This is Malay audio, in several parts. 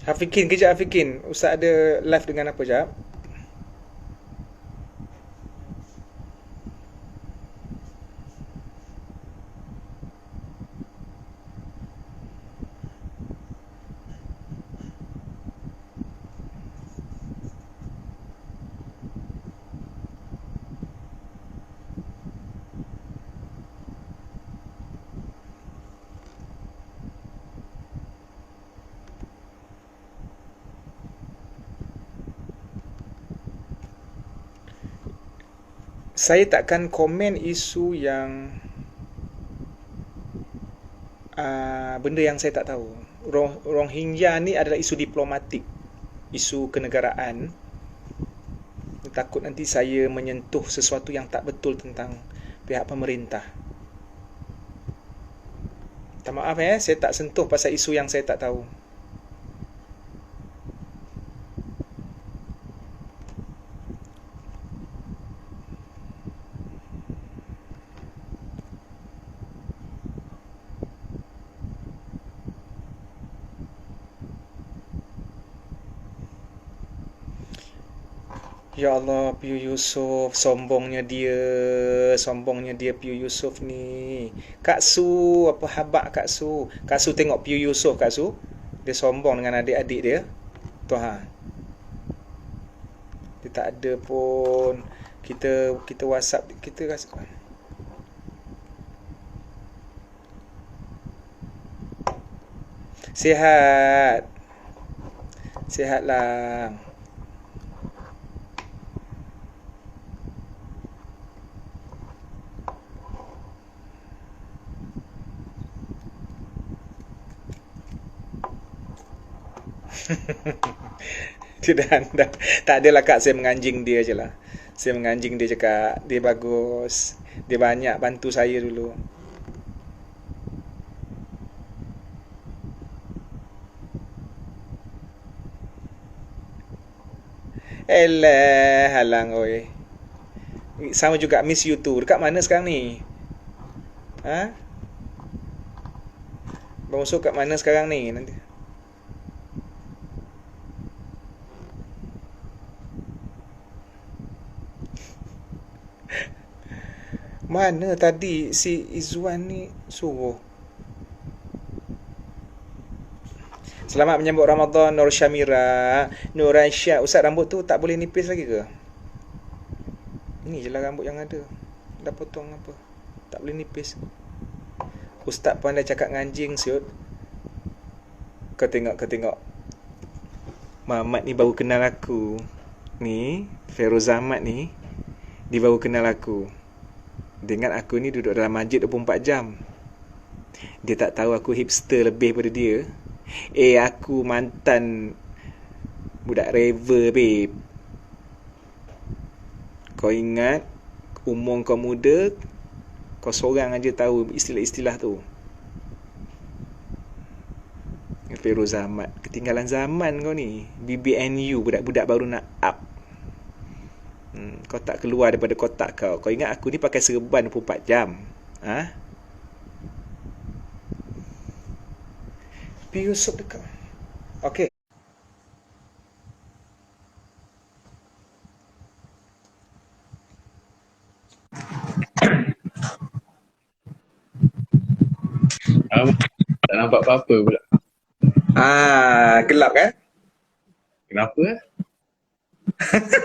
Hafikin, kejap Hafikin. Ustaz ada live dengan apa jap? Saya takkan komen isu yang benda yang saya tak tahu. Rohingya ni adalah isu diplomatik, isu kenegaraan. Takut nanti saya menyentuh sesuatu yang tak betul tentang pihak pemerintah. Tak maaf saya tak sentuh pasal isu yang saya tak tahu. Ya Allah, Piu Yusuf, sombongnya dia Piu Yusuf ni. Kak Su, apa habak Kak Su? Kak Su tengok Piu Yusuf Kak Su. Dia sombong dengan adik-adik dia. Tu ha. Dia tak ada pun. Kita WhatsApp, kita rasa sihat. Sihat lah. Dia dah tak adalah Kak, saya menganjing dia je lah. Saya menganjing dia cakap dia bagus. Dia banyak bantu saya dulu. Elah, halang oi. Sama juga miss you tu. Dekat mana sekarang ni? Ha? Bang Usul kat mana sekarang ni? Nanti. Mana tadi si Izwan ni suruh. Selamat menyambut Ramadan Nur Syamira. Nur Aisyah. Ustaz, rambut tu tak boleh nipis lagi ke? Ini je lah rambut yang ada. Dah potong apa? Tak boleh nipis. Ustaz pandai cakap nganjing siut. Kau tengok. Mamat ni baru kenal aku. Ni, Feroz Ahmad ni, dia baru kenal aku. Dia ingat aku ni duduk dalam masjid 24 jam. Dia tak tahu aku hipster lebih pada dia. Aku mantan budak raver, babe. Kau ingat, umur kau muda, kau seorang aja tahu istilah-istilah tu. Feroz Ahmad, ketinggalan zaman kau ni. BBNU, budak-budak baru nak up. Kau tak keluar daripada kotak kau. Kau ingat aku ni pakai serban 24 jam? Ha? Pi Yusof dekat. Okey. Tak nampak apa-apa pula. Gelap kan? Kenapa?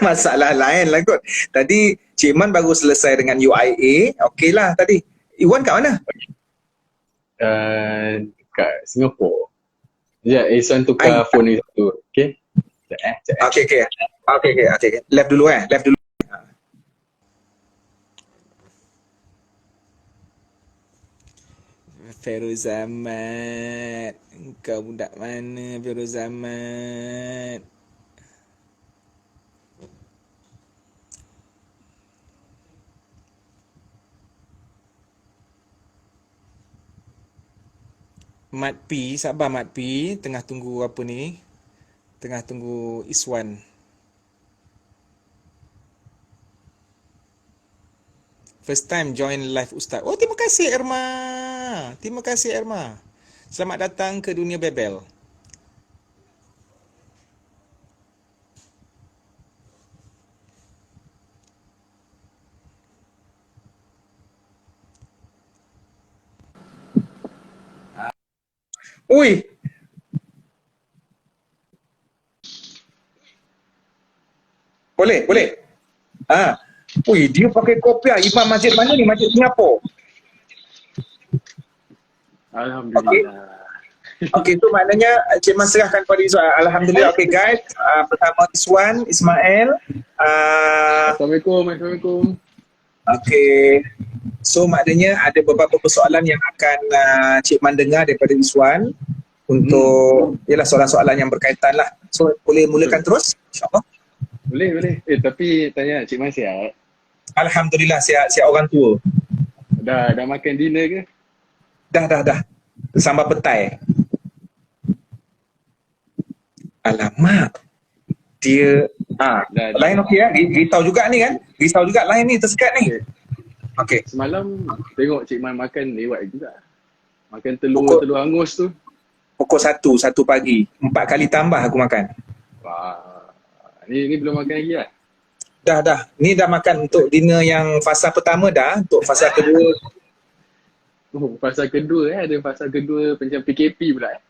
Masalah lain lah kot. Tadi Cik Man baru selesai dengan UIA. Okey lah tadi. Iwan kat mana? Kat Singapura. Sekejap, Isan tukar phone ni satu. Okay? Sekejap. Okay. Left dulu. Feroz Ahmad. Kau budak mana Feroz Ahmad? Mat P, sabar Mat P. Tengah tunggu apa ni? Tengah tunggu Iswan. First time join live Ustaz. Oh, terima kasih Irma. Terima kasih Irma. Selamat datang ke dunia Bebel. Ui. Boleh. Ui, dia pakai kopiah. Imam masjid mana ni? Masjid Singapura. Alhamdulillah. Okey, tu maknanya Cik Man serahkan pada Izwan. Alhamdulillah. Okey guys, pertama Izwan, Ismail. Assalamualaikum. Okey. So maknanya ada beberapa persoalan yang akan Cik Man dengar daripada Izwan untuk ialah soalan-soalan yang berkaitan lah. So boleh mulakan terus insya-Allah. Boleh. Tapi tanya Cik Man sihat? Alhamdulillah sihat orang tua. Dah makan dinner ke? Dah. Sambal petai. Alamak. Dia lain okey ya. Risau juga ni kan? Risau juga lain ni tersekat ni. Okey. Semalam tengok Cik Man makan lewat juga. Makan telur hangus tu. Pukul 1 pagi. 4 kali tambah aku makan. Wah. Ni belum makan lagi lah? Dah. Ni dah makan untuk dinner yang fasa pertama dah. Untuk fasa kedua. Fasa kedua ada fasa kedua macam PKP pula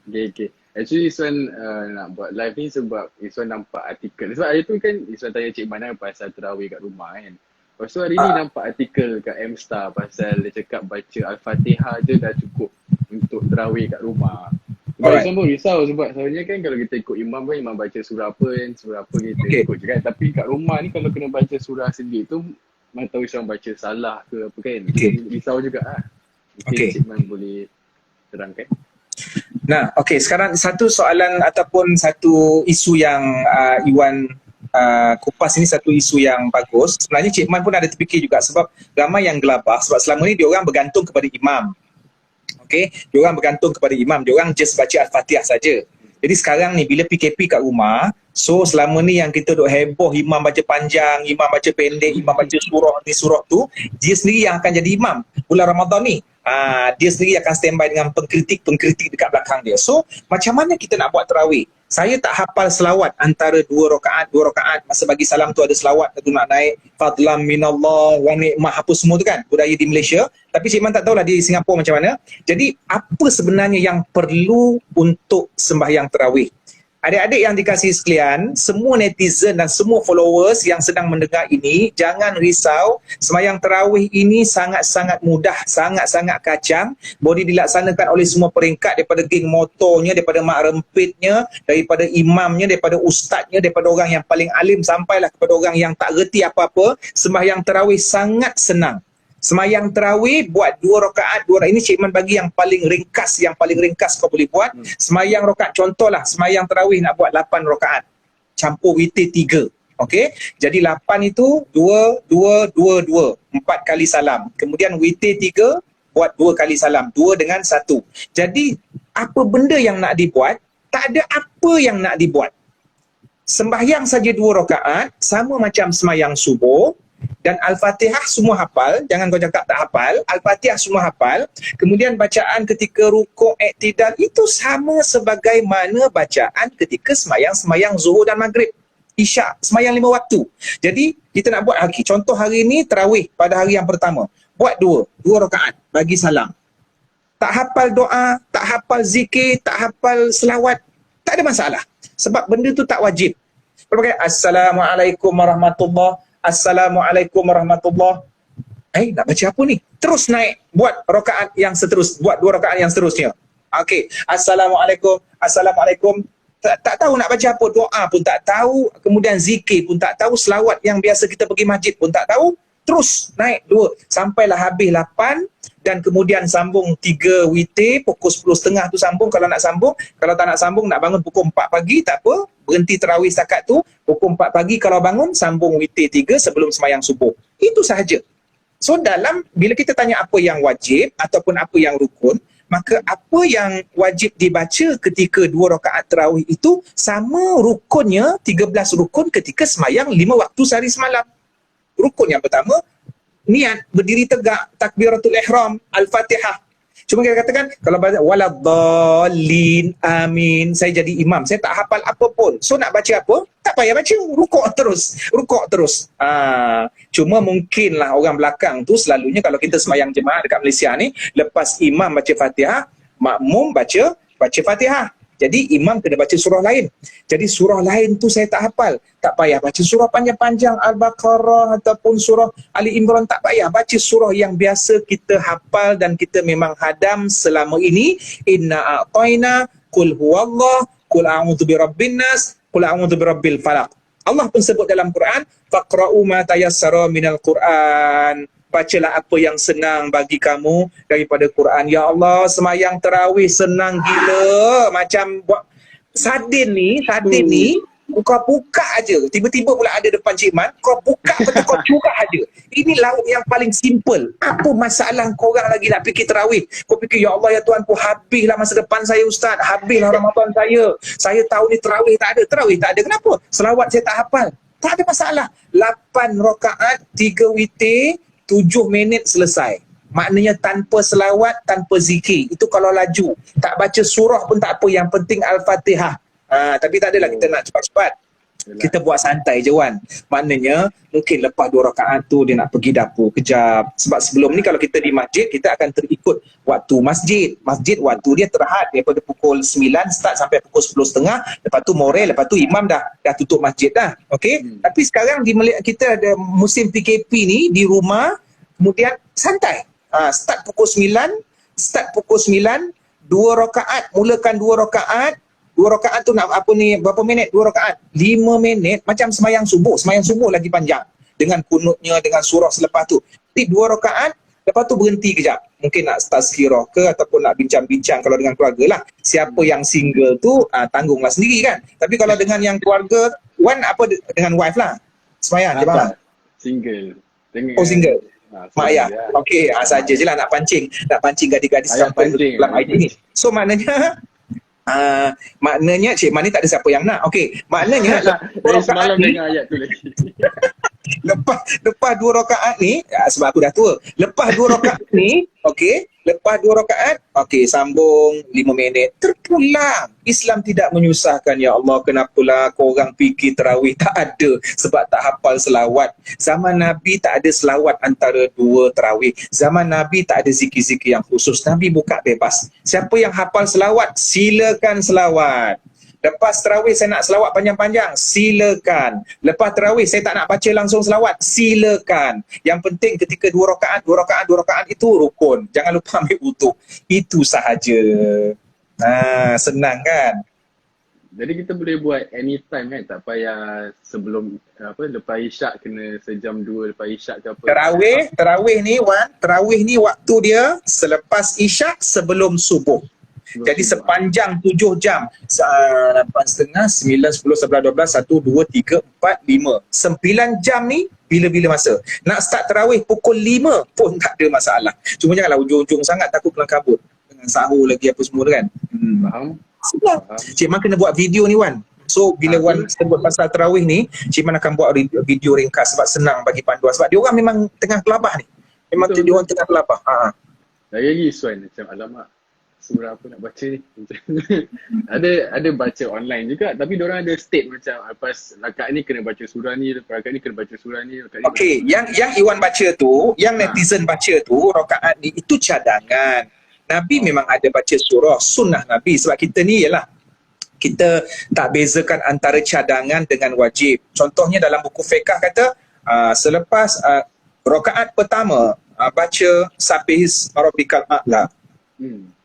Okay. Actually Iswan nak buat live ni sebab Iswan nampak artikel. Sebab hari tu kan Iswan tanya Cik Man pasal terawih kat rumah kan. Lepas tu hari ni nampak artikel kat M-Star pasal dia cakap baca Al-Fatihah je dah cukup untuk terawih kat rumah. Sebab Iswan pun risau sebab sebenarnya kan kalau kita ikut imam pun imam baca surah apa kita ikut je kan. Tapi kat rumah ni kalau kena baca surah sendiri tu mana tahu Iswan baca salah ke apa kan. Risau juga lah. Mungkin Cik Man boleh terangkan. Nah, okey. Sekarang satu soalan ataupun satu isu yang Iwan kupas ini satu isu yang bagus. Sebenarnya Cik Man pun ada terfikir juga sebab ramai yang gelabah sebab selama ni diorang bergantung kepada imam. Okey, diorang bergantung kepada imam. Diorang just baca Al-Fatihah saja. Jadi sekarang ni bila PKP kat rumah, so selama ni yang kita duk heboh imam baca panjang, imam baca pendek, imam baca surah ni surah tu, dia sendiri yang akan jadi imam bulan Ramadan ni. Dia sendiri akan standby dengan pengkritik dekat belakang dia. So macam mana kita nak buat tarawih? Saya tak hafal selawat antara dua rakaat masa bagi salam tu ada selawat tu nak naik fadlam minallah wa ni'mah apa semua tu kan budaya di Malaysia, tapi Cik Man tak tahulah di Singapura macam mana. Jadi apa sebenarnya yang perlu untuk sembahyang tarawih? Adik-adik yang dikasihi sekalian, semua netizen dan semua followers yang sedang mendengar ini, jangan risau, sembahyang tarawih ini sangat-sangat mudah, sangat-sangat kacang, boleh dilaksanakan oleh semua peringkat, daripada geng motornya, daripada mak rempitnya, daripada imamnya, daripada ustaznya, daripada orang yang paling alim sampailah kepada orang yang tak reti apa-apa. Sembahyang tarawih sangat senang. Sembahyang tarawih buat 2 rakaat, ini Cik Man bagi yang paling ringkas kau boleh buat. Sembahyang rakaat, contohlah sembahyang tarawih nak buat 8 rakaat. Campur witir 3. Okey? Jadi 8 itu 2 4 kali salam. Kemudian witir 3 buat 2 kali salam, 2 dengan 1. Jadi apa benda yang nak dibuat? Tak ada apa yang nak dibuat. Sembahyang saja 2 rakaat sama macam sembahyang subuh. Dan Al-Fatihah semua hafal, jangan kau cakap tak hafal, Al-Fatihah semua hafal. Kemudian bacaan ketika rukuk, iktidal itu sama sebagaimana bacaan ketika sembahyang Zuhur dan Maghrib, Isyak, sembahyang 5 waktu. Jadi kita nak buat contoh hari ni tarawih pada hari yang pertama, buat 2 rakaat bagi salam. Tak hafal doa, tak hafal zikir, tak hafal selawat, tak ada masalah. Sebab benda tu tak wajib. Berbagai Assalamualaikum warahmatullahi, Assalamualaikum warahmatullahi. Nak baca apa ni? Terus naik buat rakaat yang buat 2 rakaat yang seterusnya. Okey, Assalamualaikum. Tak tahu nak baca apa, doa pun tak tahu, kemudian zikir pun tak tahu, selawat yang biasa kita pergi masjid pun tak tahu. Terus naik 2 sampailah habis 8 dan kemudian sambung 3 witir pukul 10.30 tu sambung kalau nak sambung. Kalau tak nak sambung, nak bangun pukul 4 pagi tak apa, berhenti tarawih setakat tu. Pukul 4 pagi kalau bangun sambung witir 3 sebelum sembahyang subuh. Itu sahaja. So bila kita tanya apa yang wajib ataupun apa yang rukun, maka apa yang wajib dibaca ketika 2 rakaat tarawih itu sama rukunnya 13 rukun ketika sembahyang 5 waktu sehari semalam. Rukun yang pertama, niat, berdiri tegak, takbiratul ihram, Al-Fatihah. Cuma kita katakan kalau baca waladdallin amin, saya jadi imam, saya tak hafal apa pun. So nak baca apa? Tak payah baca, rukuk terus. Cuma mungkinlah orang belakang tu selalunya kalau kita sembahyang jemaah dekat Malaysia ni, lepas imam baca Fatihah, makmum baca Fatihah. Jadi imam kena baca surah lain. Jadi surah lain tu saya tak hafal. Tak payah baca surah panjang-panjang Al-Baqarah ataupun surah Ali Imran, tak payah. Baca surah yang biasa kita hafal dan kita memang hadam selama ini. Inna a'tayna, qul huwallah, qul a'udzu birabbin nas, qul a'udzu birabbil falaq. Allah pun sebut dalam Quran, faqra'u ma tayassara minal Quran. Bacalah apa yang senang bagi kamu daripada Quran. Ya Allah, semayang tarawih senang gila. Macam buat sardin ni, kau buka aja. Tiba-tiba pula ada depan Cik Man, kau buka betul, kau curah aja. Ini lauk yang paling simple. Apa masalah korang lagi nak fikir tarawih? Kau fikir, ya Allah, ya Tuhan, ku habislah masa depan saya Ustaz. Habislah Ramadan saya. Saya tahu ni tarawih tak ada. Kenapa? Selawat saya tak hafal. Tak ada masalah. 8 rakaat, 3 witir, 7 minit selesai. Maknanya tanpa selawat, tanpa zikir. Itu kalau laju. Tak baca surah pun tak apa. Yang penting Al-Fatihah. Tapi tak adalah kita nak cepat-cepat. Kita buat santai je Wan. Maknanya mungkin lepas 2 rakaat tu dia nak pergi dapur kejap. Sebab sebelum ni kalau kita di masjid, kita akan terikut waktu masjid. Masjid waktu dia terhad daripada pukul 9 start sampai pukul 10.30. Lepas tu morel, lepas tu imam dah tutup masjid dah. Okey. Tapi sekarang di kita ada musim PKP ni di rumah, kemudian santai. Start pukul 9, 2 rakaat, mulakan 2 rakaat. 2 rakaat tu nak apa ni, berapa minit? 2 rakaat 5 minit, macam semayang subuh lagi panjang dengan kunutnya, dengan surah selepas tu. Jadi 2 rakaat, lepas tu berhenti kejap, mungkin nak tazkirah ke ataupun nak bincang-bincang kalau dengan keluarga lah. Siapa yang single tu tanggunglah sendiri kan. Tapi kalau dengan yang keluarga, Wan apa dengan wife lah semayang je bang. Single. Single. Mak ayah. Okey, saja je lah nak pancing gadis-gadis sampai dalam ID ni. So maknanya Cik Man ni tak ada siapa yang nak. Okey, maknanya dari semalam dengar ayat tu lagi. Lepas 2 rakaat ni, sebab aku dah tua. Lepas 2 rakaat ni, okey, sambung 5 minit, terpulang. Islam tidak menyusahkan. Ya Allah, kenapalah korang fikir tarawih? Tak ada, sebab tak hafal selawat. Zaman Nabi tak ada selawat antara 2 tarawih. Zaman Nabi tak ada zikir-zikir yang khusus. Nabi buka bebas. Siapa yang hafal selawat, silakan selawat. Lepas tarawih saya nak selawat panjang-panjang, silakan. Lepas tarawih saya tak nak baca langsung selawat, silakan. Yang penting ketika 2 rakaat itu rukun. Jangan lupa ambil wudu. Itu sahaja. Senang kan? Jadi kita boleh buat anytime kan? Tak payah sebelum lepas isyak kena sejam 2 lepas isyak ke apa. Tarawih ni Wan, tarawih ni waktu dia selepas isyak sebelum subuh. Jadi sepanjang 7 jam, 8.30, 9, 10, 11, 12, 1, 2, 3, 4, 5. 9 jam ni bila-bila masa. Nak start tarawih pukul 5 pun tak ada masalah. Cuma janganlah ujung-ujung sangat, takut kelang kabut. Dengan sahur lagi apa semua kan. Faham? Cik Man kena buat video ni Wan. So bila Wan sebut pasal tarawih ni, Cik Man akan buat video ringkas sebab senang bagi panduan. Sebab dia orang memang tengah kelabah ni. Memang dia orang tengah kelabah. Lagi Suan macam alamak, surah apa nak baca ni. ada baca online juga, tapi diorang ada state macam lepas rakaat ni kena baca surah ni, lepas rakaat ni kena baca surah ni. Okey, yang Iwan baca tu, yang netizen baca tu, rakaat ni itu cadangan. Nabi memang ada baca surah, sunnah Nabi. Sebab kita ni ialah, kita tak bezakan antara cadangan dengan wajib. Contohnya dalam buku fiqh kata, selepas rakaat pertama baca Sabihis Rabbikal A'la.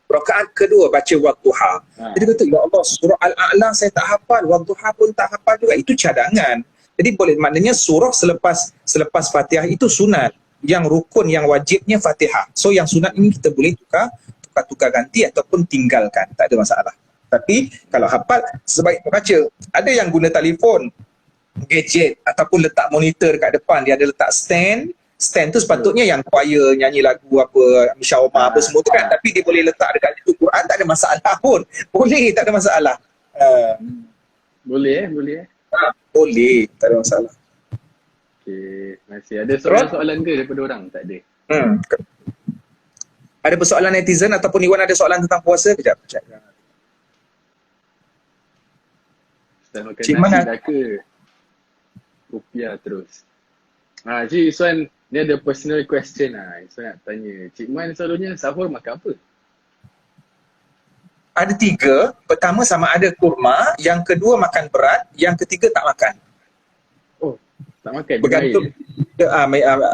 Rakaat kedua baca Wadduha. Jadi kata, ya Allah, surah Al-A'la saya tak hafal, Wadduha pun tak hafal juga. Itu cadangan. Jadi boleh, maknanya surah selepas Fatihah itu sunat. Yang rukun, yang wajibnya Fatihah. So yang sunat ini kita boleh tukar ganti ataupun tinggalkan. Tak ada masalah. Tapi kalau hafal, sebaik baca. Ada yang guna telefon, gadget ataupun letak monitor kat depan, dia ada letak stand tu sepatutnya yang choir nyanyi lagu apa, Misyaumah apa semua tu kan, tapi dia boleh letak dekat situ Quran, tak ada masalah pun. Boleh, tak ada masalah. Boleh. Boleh, tak ada masalah. Okay, masih ada soalan-soalan ke daripada orang? Tak ada. Ada persoalan netizen ataupun Iwan ada soalan tentang puasa? Kejap. Start makan Cik nasi Man, dah ke? Rupiah terus. Cik Iswan, ni ada personal question Iswan nak tanya. Cik Man selalunya sahur makan apa? ada 3. Pertama sama ada kurma, yang kedua makan berat, yang ketiga tak makan. Oh, tak makan? Bergantung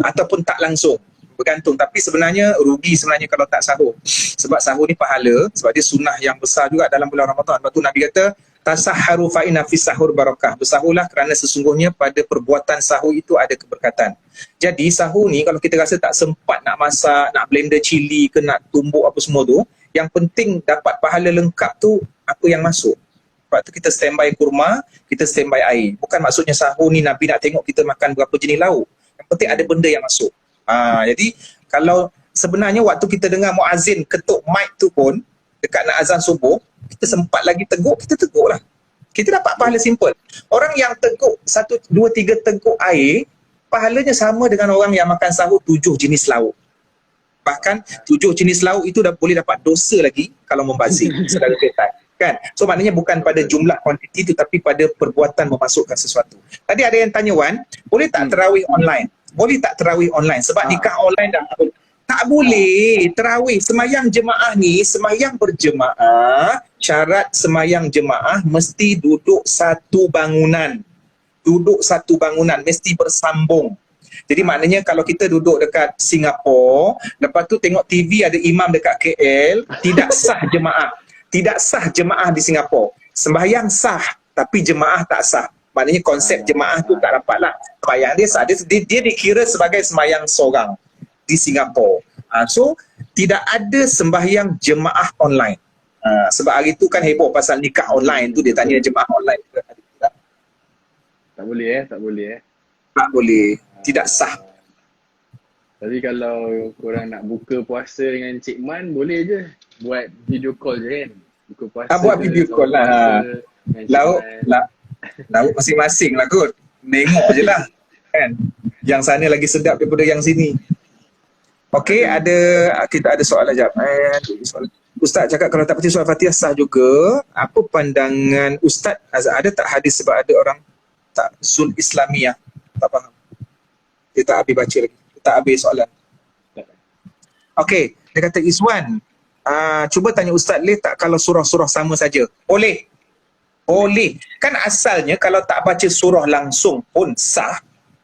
ataupun tak langsung. Bergantung. Tapi sebenarnya rugi sebenarnya kalau tak sahur. Sebab sahur ni pahala, sebab dia sunnah yang besar juga dalam bulan Ramadan. Sebab tu Nabi kata, tasahharu fa inna fis sahur barakah. Bersahurlah kerana sesungguhnya pada perbuatan sahur itu ada keberkatan. Jadi sahur ni kalau kita rasa tak sempat nak masak, nak blender cili ke nak tumbuk apa semua tu, yang penting dapat pahala lengkap tu apa yang masuk. Sebab tu kita standby kurma, kita standby air. Bukan maksudnya sahur ni Nabi nak tengok kita makan berapa jenis lauk. Yang penting ada benda yang masuk. Jadi kalau sebenarnya waktu kita dengar muazzin ketuk mic tu pun dekat nak azan subuh, kita sempat lagi teguk, kita teguk lah. Kita dapat pahala simple. Orang yang teguk 1, 2, 3 teguk air, pahalanya sama dengan orang yang makan sahur 7 jenis lauk. Bahkan 7 jenis lauk itu dah boleh dapat dosa lagi kalau membazir saudara kaitan. Kan? So maknanya bukan pada jumlah kuantiti tetapi pada perbuatan memasukkan sesuatu. Tadi ada yang tanya Wan, boleh tak tarawih online? Boleh tak tarawih online? Sebab nikah online dah tak boleh. Tarawih semayang jemaah ni, semayang berjemaah, syarat semayang jemaah mesti duduk satu bangunan. Duduk satu bangunan, mesti bersambung. Jadi maknanya kalau kita duduk dekat Singapura, lepas tu tengok TV ada imam dekat KL, tidak sah jemaah. Tidak sah jemaah di Singapura. Sembahyang sah, tapi jemaah tak sah. Maknanya konsep jemaah tu tak dapat lah. Sembahyang dia sah. Dia dikira sebagai sembahyang seorang di Singapura. So, tidak ada sembahyang jemaah online. Sebab hari tu kan heboh pasal nikah online tu, dia tanya jemaah online. Tak boleh tak boleh Tak boleh. Tidak sah. Tapi kalau korang nak buka puasa dengan Cik Man, boleh je buat video call je kan. Buka puasa. Buat video call lah. Lauk masing-masing lah kot. Tengok je lah. Kan? Yang sana lagi sedap daripada yang sini. Okey, kita ada soalan jap. Ustaz cakap kalau tak baca surah Fatihah sah juga. Apa pandangan Ustaz? Ada tak hadis sebab ada orang tak zul Islamiyah? Tak faham. Dia tak habis baca lagi. Dia tak habis soalan. Okey, dia kata Izwan, cuba tanya Ustaz boleh tak kalau surah-surah sama saja? Boleh. Boleh. Kan asalnya kalau tak baca surah langsung pun sah.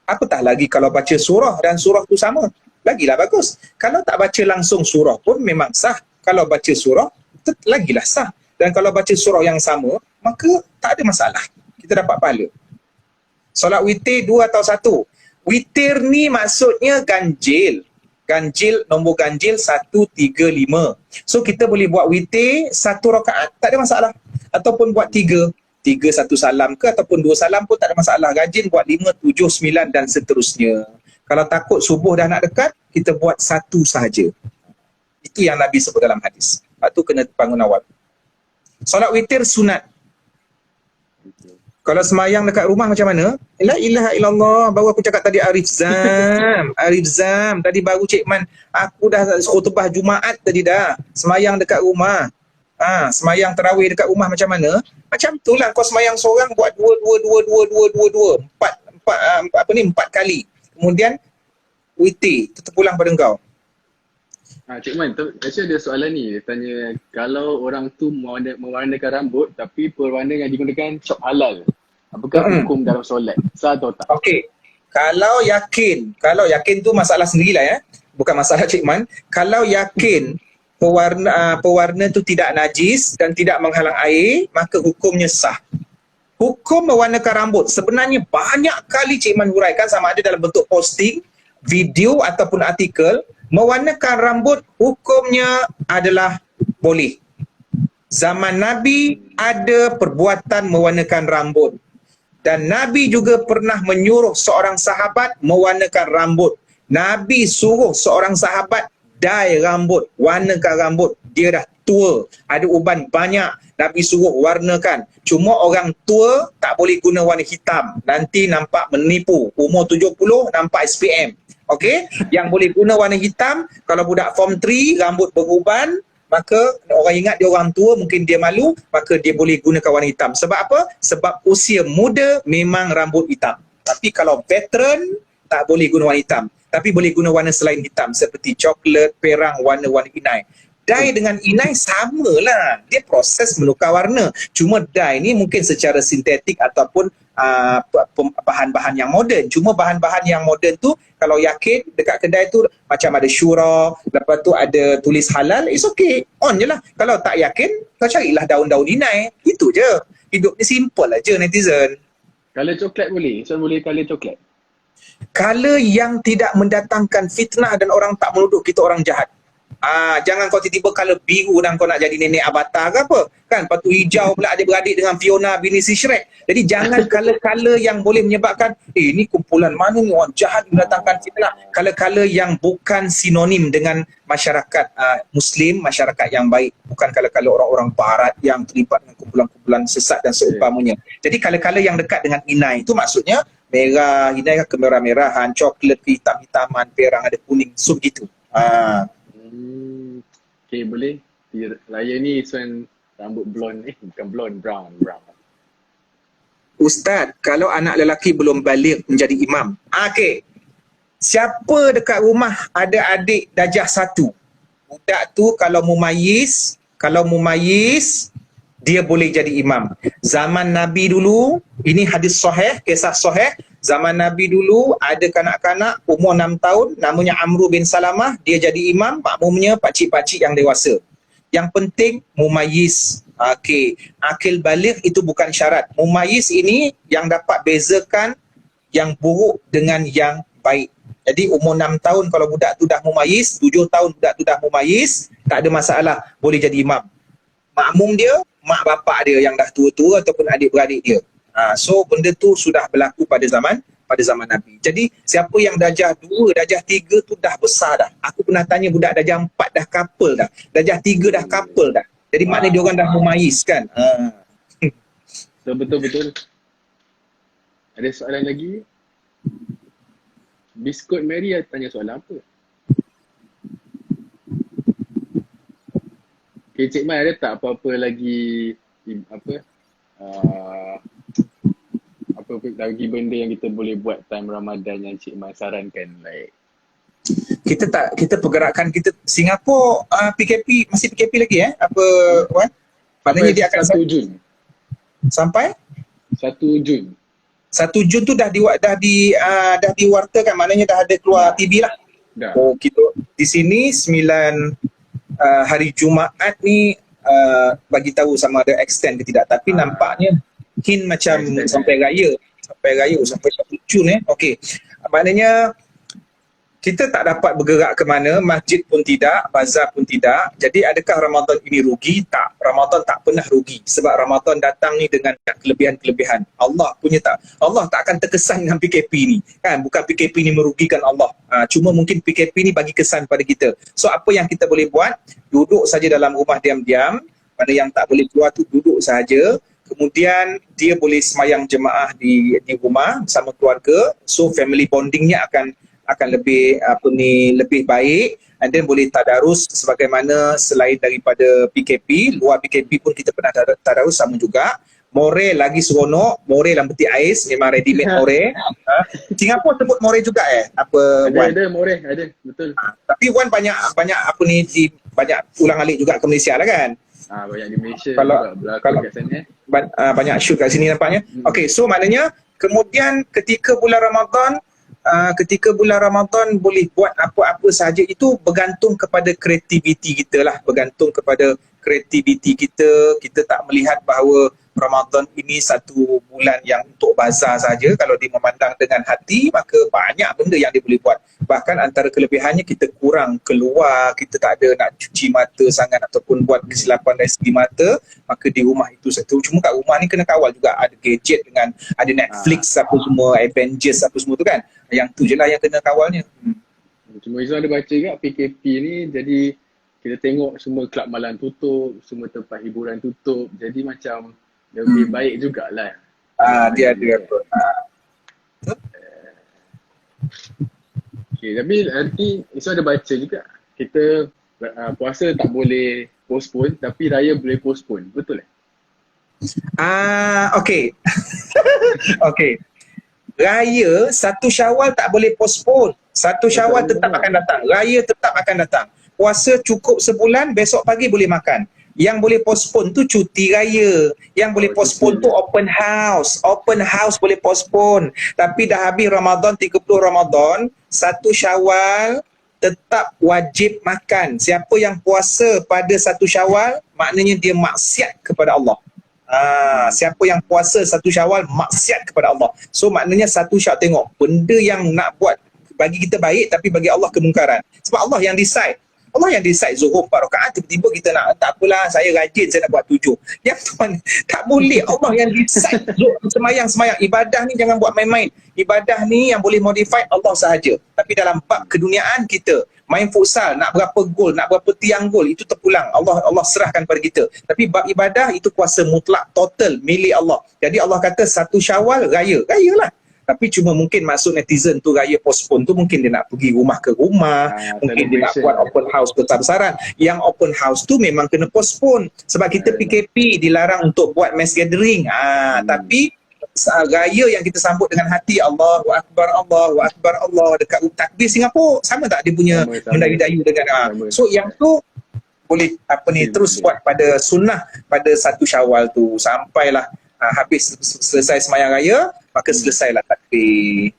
Apatah lagi kalau baca surah dan surah tu sama. Lagilah bagus. Kalau tak baca langsung surah pun memang sah. Kalau baca surah, lagilah sah. Dan kalau baca surah yang sama, maka tak ada masalah. Kita dapat pahala. Solat witir 2 atau 1. Witir ni maksudnya ganjil. Ganjil, nombor ganjil 1, 3, 5. So kita boleh buat witir 1 rakaat, tak ada masalah. Ataupun buat 3. 3 1 salam ke ataupun 2 salam pun tak ada masalah. Ganjil buat 5, 7, 9 dan seterusnya. Kalau takut subuh dah nak dekat, kita buat 1 sahaja. Itu yang Nabi sebut dalam hadis. Lepas tu kena bangun awal. Solat witir sunat. Kalau semayang dekat rumah macam mana? La ilaha illallah. Baru aku cakap tadi Arif Zam. Arif Zam. Tadi baru Cik Man. Aku dah khutbah Jumaat tadi dah. Semayang dekat rumah. Semayang tarawih dekat rumah macam mana? Macam tu lah. Kau semayang seorang buat 2. 4 kali. Kemudian witir. Tetap pulang pada engkau. Cik Man, actually ada soalan ni. Dia tanya, kalau orang tu mewarnakan rambut tapi pewarna yang digunakan cop halal, apakah hukum dalam solat? Sah atau tak? Okey. Kalau yakin tu masalah sendirilah ya. Bukan masalah Cik Man. Kalau yakin pewarna tu tidak najis dan tidak menghalang air, maka hukumnya sah. Hukum mewarnakan rambut sebenarnya banyak kali Cik Man huraikan sama ada dalam bentuk posting, video ataupun artikel. Mewarnakan rambut hukumnya adalah boleh. Zaman Nabi ada perbuatan mewarnakan rambut. Dan Nabi juga pernah menyuruh seorang sahabat mewarnakan rambut. Nabi suruh seorang sahabat dye rambut, warnakan rambut. Dia dah tua, ada uban banyak, Nabi suruh warnakan. Cuma orang tua tak boleh guna warna hitam, nanti nampak menipu. Umur 70 nampak SPM. Okey, yang boleh guna warna hitam kalau budak form 3 rambut beruban, maka orang ingat dia orang tua, mungkin dia malu, maka dia boleh gunakan warna hitam. Sebab apa? Sebab usia muda memang rambut hitam. Tapi kalau veteran tak boleh guna warna hitam. Tapi boleh guna warna selain hitam seperti coklat, perang, warna-warna inai. Dye dengan inai samalah. Dia proses menukar warna. Cuma dye ni mungkin secara sintetik ataupun bahan-bahan yang moden. Cuma bahan-bahan yang moden tu kalau yakin dekat kedai tu macam ada syura, lepas tu ada tulis halal, it's okay. On je lah. Kalau tak yakin, kau carilah daun-daun inai. Itu je. Hidup ni simple aja netizen. Color coklat boleh? So boleh color coklat? Color yang tidak mendatangkan fitnah dan orang tak menuduh kita orang jahat. Jangan kau tiba-tiba color biru dan kau nak jadi nenek Avatar ke apa kan, lepas tu hijau pula adik-beradik dengan Fiona bini si Shrek. Jadi jangan color-color yang boleh menyebabkan ni kumpulan mana ni orang jahat mendatangkan fitnah. Color-color yang bukan sinonim dengan masyarakat Muslim, masyarakat yang baik, bukan color-color orang-orang barat yang terlibat dengan kumpulan-kumpulan sesat dan seumpamanya. Jadi color-color yang dekat dengan inai itu maksudnya merah, inai kemerah-merahan, coklat, hitam-hitaman, perang ada kuning, so begitu. Okay, boleh. Raya ni Iswan rambut blonde, bukan blonde, brown. Ustaz, kalau anak lelaki belum balik menjadi imam. Okey. Siapa dekat rumah ada adik darjah 1? Budak tu kalau mumayyiz, dia boleh jadi imam. Zaman Nabi dulu, ini hadis sahih, kisah sahih. Zaman Nabi dulu ada kanak-kanak umur 6 tahun, namanya Amru bin Salamah, dia jadi imam, makmumnya pakcik-pakcik yang dewasa. Yang penting mumayyiz. Okey, akil baligh itu bukan syarat. Mumayyiz ini yang dapat bezakan yang buruk dengan yang baik. Jadi umur 6 tahun kalau budak tu dah mumayyiz, 7 tahun budak tu dah mumayyiz, tak ada masalah, boleh jadi imam. Makmum dia, mak bapak dia yang dah tua-tua ataupun adik-beradik dia. So benda tu sudah berlaku pada zaman Nabi. Jadi siapa yang darjah 2, darjah 3 tu dah besar dah. Aku pernah tanya budak darjah 4 dah couple dah. Darjah 3 dah couple dah. Jadi maknanya dia orang dah mumayyiz kan. So betul-betul. Ada soalan lagi? Biskut Mary tanya soalan apa? Okay, Cik Mai ada tak apa-apa lagi apa lagi benda yang kita boleh buat time Ramadan yang Cik Mai sarankan, like kita pergerakan kita Singapura PKP masih PKP lagi apa Wan? Maknanya dia akan 1 Jun. Sampai 1 Jun. 1 Jun tu dah diwartakan, maknanya dah ada keluar TV lah. Dah. Oh, kita di sini 9 hari Jumaat ni bagi tahu sama ada extend ke tidak, tapi nampaknya hint macam sampai raya sampai 1 Jun okey. Maknanya kita tak dapat bergerak ke mana, masjid pun tidak, bazar pun tidak. Jadi adakah Ramadan ini rugi? Tak. Ramadan tak pernah rugi. Sebab Ramadan datang ni dengan kelebihan-kelebihan. Allah tak akan terkesan dengan PKP ni. Kan? Bukan PKP ni merugikan Allah. Cuma mungkin PKP ni bagi kesan pada kita. So apa yang kita boleh buat? Duduk saja dalam rumah diam-diam. Mana yang tak boleh keluar tu duduk saja. Kemudian dia boleh semayang jemaah di rumah bersama keluarga. So family bondingnya akan lebih lebih baik, and then boleh tadarus sebagaimana selain daripada PKP, luar PKP pun kita pernah tadarus sama juga. More lagi seronok, more dalam peti ais, memang ready made more. Singapura sebut more juga ada more, ada, betul. Tapi Wan banyak banyak ulang alik juga ke Malaysia lah kan? Banyak di Malaysia kalau kat sana. Banyak shoot kat sini nampaknya. Okey, so maknanya kemudian ketika bulan Ramadan boleh buat apa-apa sahaja, itu bergantung kepada kreativiti kita lah, bergantung kepada kreativiti kita. Kita tak melihat bahawa Ramadan ini satu bulan yang untuk bazar saja. Kalau dia memandang dengan hati, maka banyak benda yang dia boleh buat. Bahkan antara kelebihannya kita kurang keluar, kita tak ada nak cuci mata sangat ataupun buat kesilapan dari segi mata, maka di rumah itu satu. Cuma kat rumah ni kena kawal juga, ada gadget dengan ada Netflix apa semua, Avengers apa semua tu kan. Yang tu je lah yang kena kawalnya. Cuma Izzuan ada baca juga PKP ni jadi kita tengok semua kelab malam tutup, semua tempat hiburan tutup. Jadi macam lebih baik jugalah. Dia ada apa. Okay, tapi nanti Isu ada baca juga. Kita puasa tak boleh postpone tapi raya boleh postpone. Betul Okey. Okey. Raya 1 Syawal tak boleh postpone. 1 Syawal tetap akan datang. Raya tetap akan datang. Puasa cukup sebulan, besok pagi boleh makan. Yang boleh postpone tu cuti raya. Yang boleh postpone tu open house. Open house boleh postpone. Tapi dah habis Ramadan, 30 Ramadan, 1 Syawal tetap wajib makan. Siapa yang puasa pada 1 Syawal, maknanya dia maksiat kepada Allah. Siapa yang puasa 1 Syawal maksiat kepada Allah. So maknanya 1 Syawal, tengok benda yang nak buat bagi kita baik tapi bagi Allah kemungkaran. Sebab Allah yang decide. Allah yang decide Zuhur 4 rakaat, tiba-tiba kita nak, tak apalah saya rajin saya nak buat 7. Yang tu tak boleh. Allah yang decide. Semayang ibadah ni jangan buat main-main. Ibadah ni yang boleh modify Allah sahaja. Tapi dalam bab keduniaan kita, main futsal, nak berapa gol, nak berapa tiang gol, itu terpulang. Allah serahkan pada kita. Tapi bab ibadah itu kuasa mutlak, total, milik Allah. Jadi Allah kata 1 Syawal raya. Rayalah. Tapi cuma mungkin maksud netizen tu raya postpone tu mungkin dia nak pergi rumah ke rumah, mungkin dia nak buat open house besar-besaran. Yang open house tu memang kena postpone sebab kita PKP dilarang untuk buat mass gathering. Tapi raya yang kita sambut dengan hati, Allahu Akbar, Allahu Akbar, Allah, dekat takbir Singapura sama tak dia punya mendayu-dayu dengan so yang tu boleh terus buat pada sunnah pada 1 Syawal tu sampailah habis selesai semayang raya, maka selesailah takbir.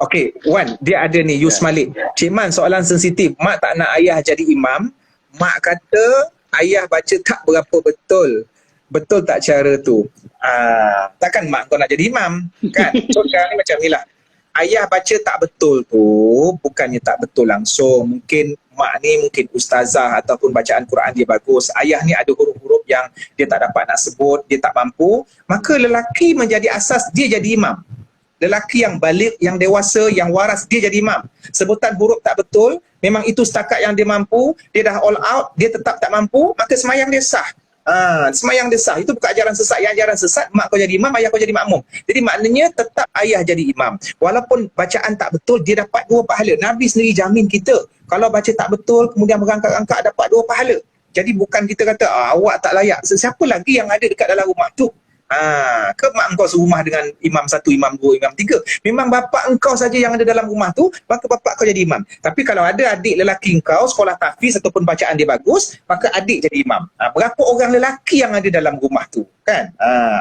Okey, Wan, dia ada ni Yus Malik. Cik Man, soalan sensitif. Mak tak nak ayah jadi imam. Mak kata ayah baca tak berapa betul. Betul tak cara tu? Takkan mak kau nak jadi imam, kan? So sekarang ni macam ni lah. Ayah baca tak betul tu bukannya tak betul langsung. Mungkin mak ni mungkin ustazah ataupun bacaan Quran dia bagus. Ayah ni ada huruf-huruf yang dia tak dapat nak sebut, dia tak mampu. Maka lelaki menjadi asas dia jadi imam. Lelaki yang balik, yang dewasa, yang waras, dia jadi imam. Sebutan huruf tak betul, memang itu setakat yang dia mampu. Dia dah all out, dia tetap tak mampu, maka semayang dia sah. Semayang dia sah. Itu bukan ajaran sesat. Yang ajaran sesat, mak kau jadi imam, ayah kau jadi makmum. Jadi maknanya tetap ayah jadi imam. Walaupun bacaan tak betul, dia dapat 2 pahala. Nabi sendiri jamin kita, kalau baca tak betul kemudian merangkak-rangkak dapat 2 pahala. Jadi bukan kita kata awak tak layak. Siapa lagi yang ada dekat dalam rumah tu? Ke mak engkau serumah dengan imam 1, imam 2, imam 3. Memang bapak engkau saja yang ada dalam rumah tu, maka bapak kau jadi imam. Tapi kalau ada adik lelaki engkau sekolah tahfiz ataupun bacaan dia bagus, maka adik jadi imam. Berapa orang lelaki yang ada dalam rumah tu, kan?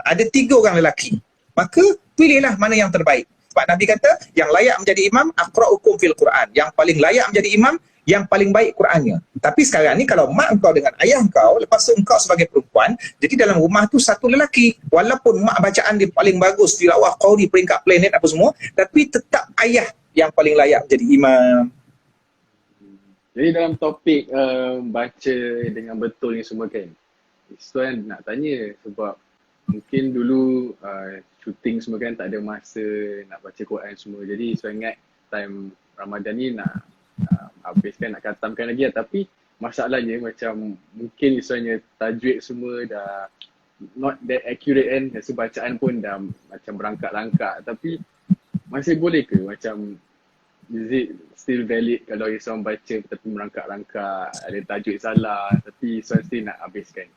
Ada 3 orang lelaki. Maka pilihlah mana yang terbaik. Sebab Nabi kata yang layak menjadi imam aqra'ukum fil Quran. Yang paling layak menjadi imam yang paling baik Qurannya. Tapi sekarang ni kalau mak engkau dengan ayah engkau, lepas tu engkau sebagai perempuan, jadi dalam rumah tu 1 lelaki. Walaupun mak bacaan dia paling bagus, tilawah qauri peringkat planet apa semua, tapi tetap ayah yang paling layak menjadi imam. Jadi dalam topik baca dengan betul ni semua kan, Iswan nak tanya sebab mungkin dulu shooting semua kan tak ada masa nak baca Quran semua. Jadi Iswan ingat time Ramadan ni nak habiskan, nak khatamkan lagi lah. Tapi masalahnya macam mungkin misalnya tajwid semua dah not that accurate kan, rasa bacaan pun dah macam berangkat-langkah. Tapi masih boleh ke macam is it still valid kalau Iswan baca tapi merangkak-langkak, ada tajwid salah tapi Iswan still nak habiskan?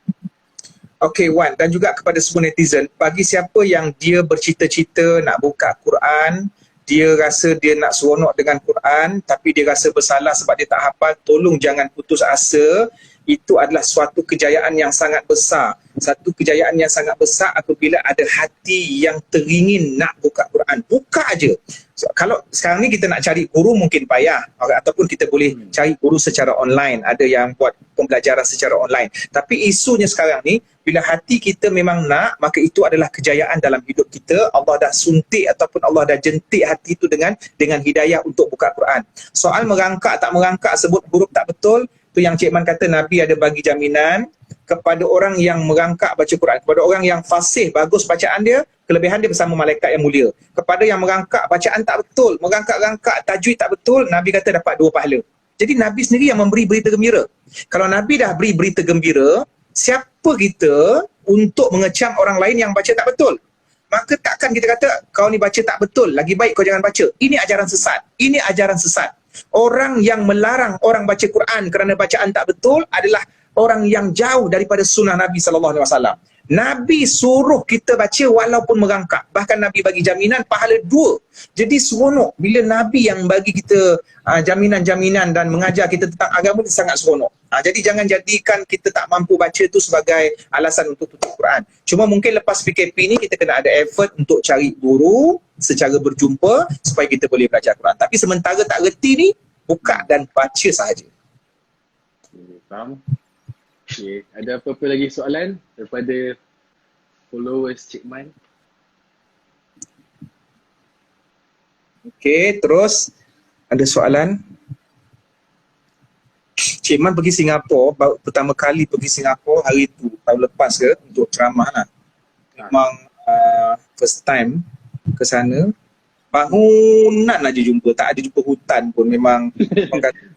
Okay Wan, dan juga kepada semua netizen, bagi siapa yang dia bercita-cita nak buka Quran, dia rasa dia nak seronok dengan Quran tapi dia rasa bersalah sebab dia tak hafal, tolong jangan putus asa. Itu adalah suatu kejayaan yang sangat besar. Satu kejayaan yang sangat besar apabila ada hati yang teringin nak buka Quran. Buka aja. So, kalau sekarang ni kita nak cari guru mungkin payah, ataupun kita boleh cari guru secara online. Ada yang buat pembelajaran secara online. Tapi isunya sekarang ni, bila hati kita memang nak, maka itu adalah kejayaan dalam hidup kita. Allah dah suntik ataupun Allah dah jentik hati itu dengan hidayah untuk buka Quran. Soal merangkak tak merangkak, sebut huruf tak betul, tu yang Cik Man kata Nabi ada bagi jaminan kepada orang yang merangkak baca Quran, kepada orang yang fasih, bagus bacaan dia, kelebihan dia bersama malaikat yang mulia. Kepada yang merangkak bacaan tak betul, merangkak-rangkak tajwid tak betul, Nabi kata dapat 2 pahala. Jadi Nabi sendiri yang memberi berita gembira. Kalau Nabi dah beri berita gembira, siapa kita untuk mengecam orang lain yang baca tak betul? Maka takkan kita kata kau ni baca tak betul, lagi baik kau jangan baca. Ini ajaran sesat. Ini ajaran sesat. Orang yang melarang orang baca Quran kerana bacaan tak betul adalah orang yang jauh daripada sunnah Nabi SAW. Nabi suruh kita baca walaupun merangkak. Bahkan Nabi bagi jaminan pahala 2. Jadi seronok bila Nabi yang bagi kita jaminan-jaminan dan mengajar kita tentang agama, itu sangat seronok. Jadi jangan jadikan kita tak mampu baca tu sebagai alasan untuk tutup Quran. Cuma mungkin lepas PKP ni kita kena ada effort untuk cari guru secara berjumpa supaya kita boleh belajar Quran. Tapi sementara tak reti ni, buka dan baca sahaja. Faham? Okay. Ada apa-apa lagi soalan daripada followers Cik Man? Okey, terus ada soalan. Cik Man pergi Singapura, pertama kali pergi Singapura hari tu, tahun lepas ke, untuk ceramah lah. Memang first time ke sana. Bangunan aja jumpa, tak ada jumpa hutan pun. Memang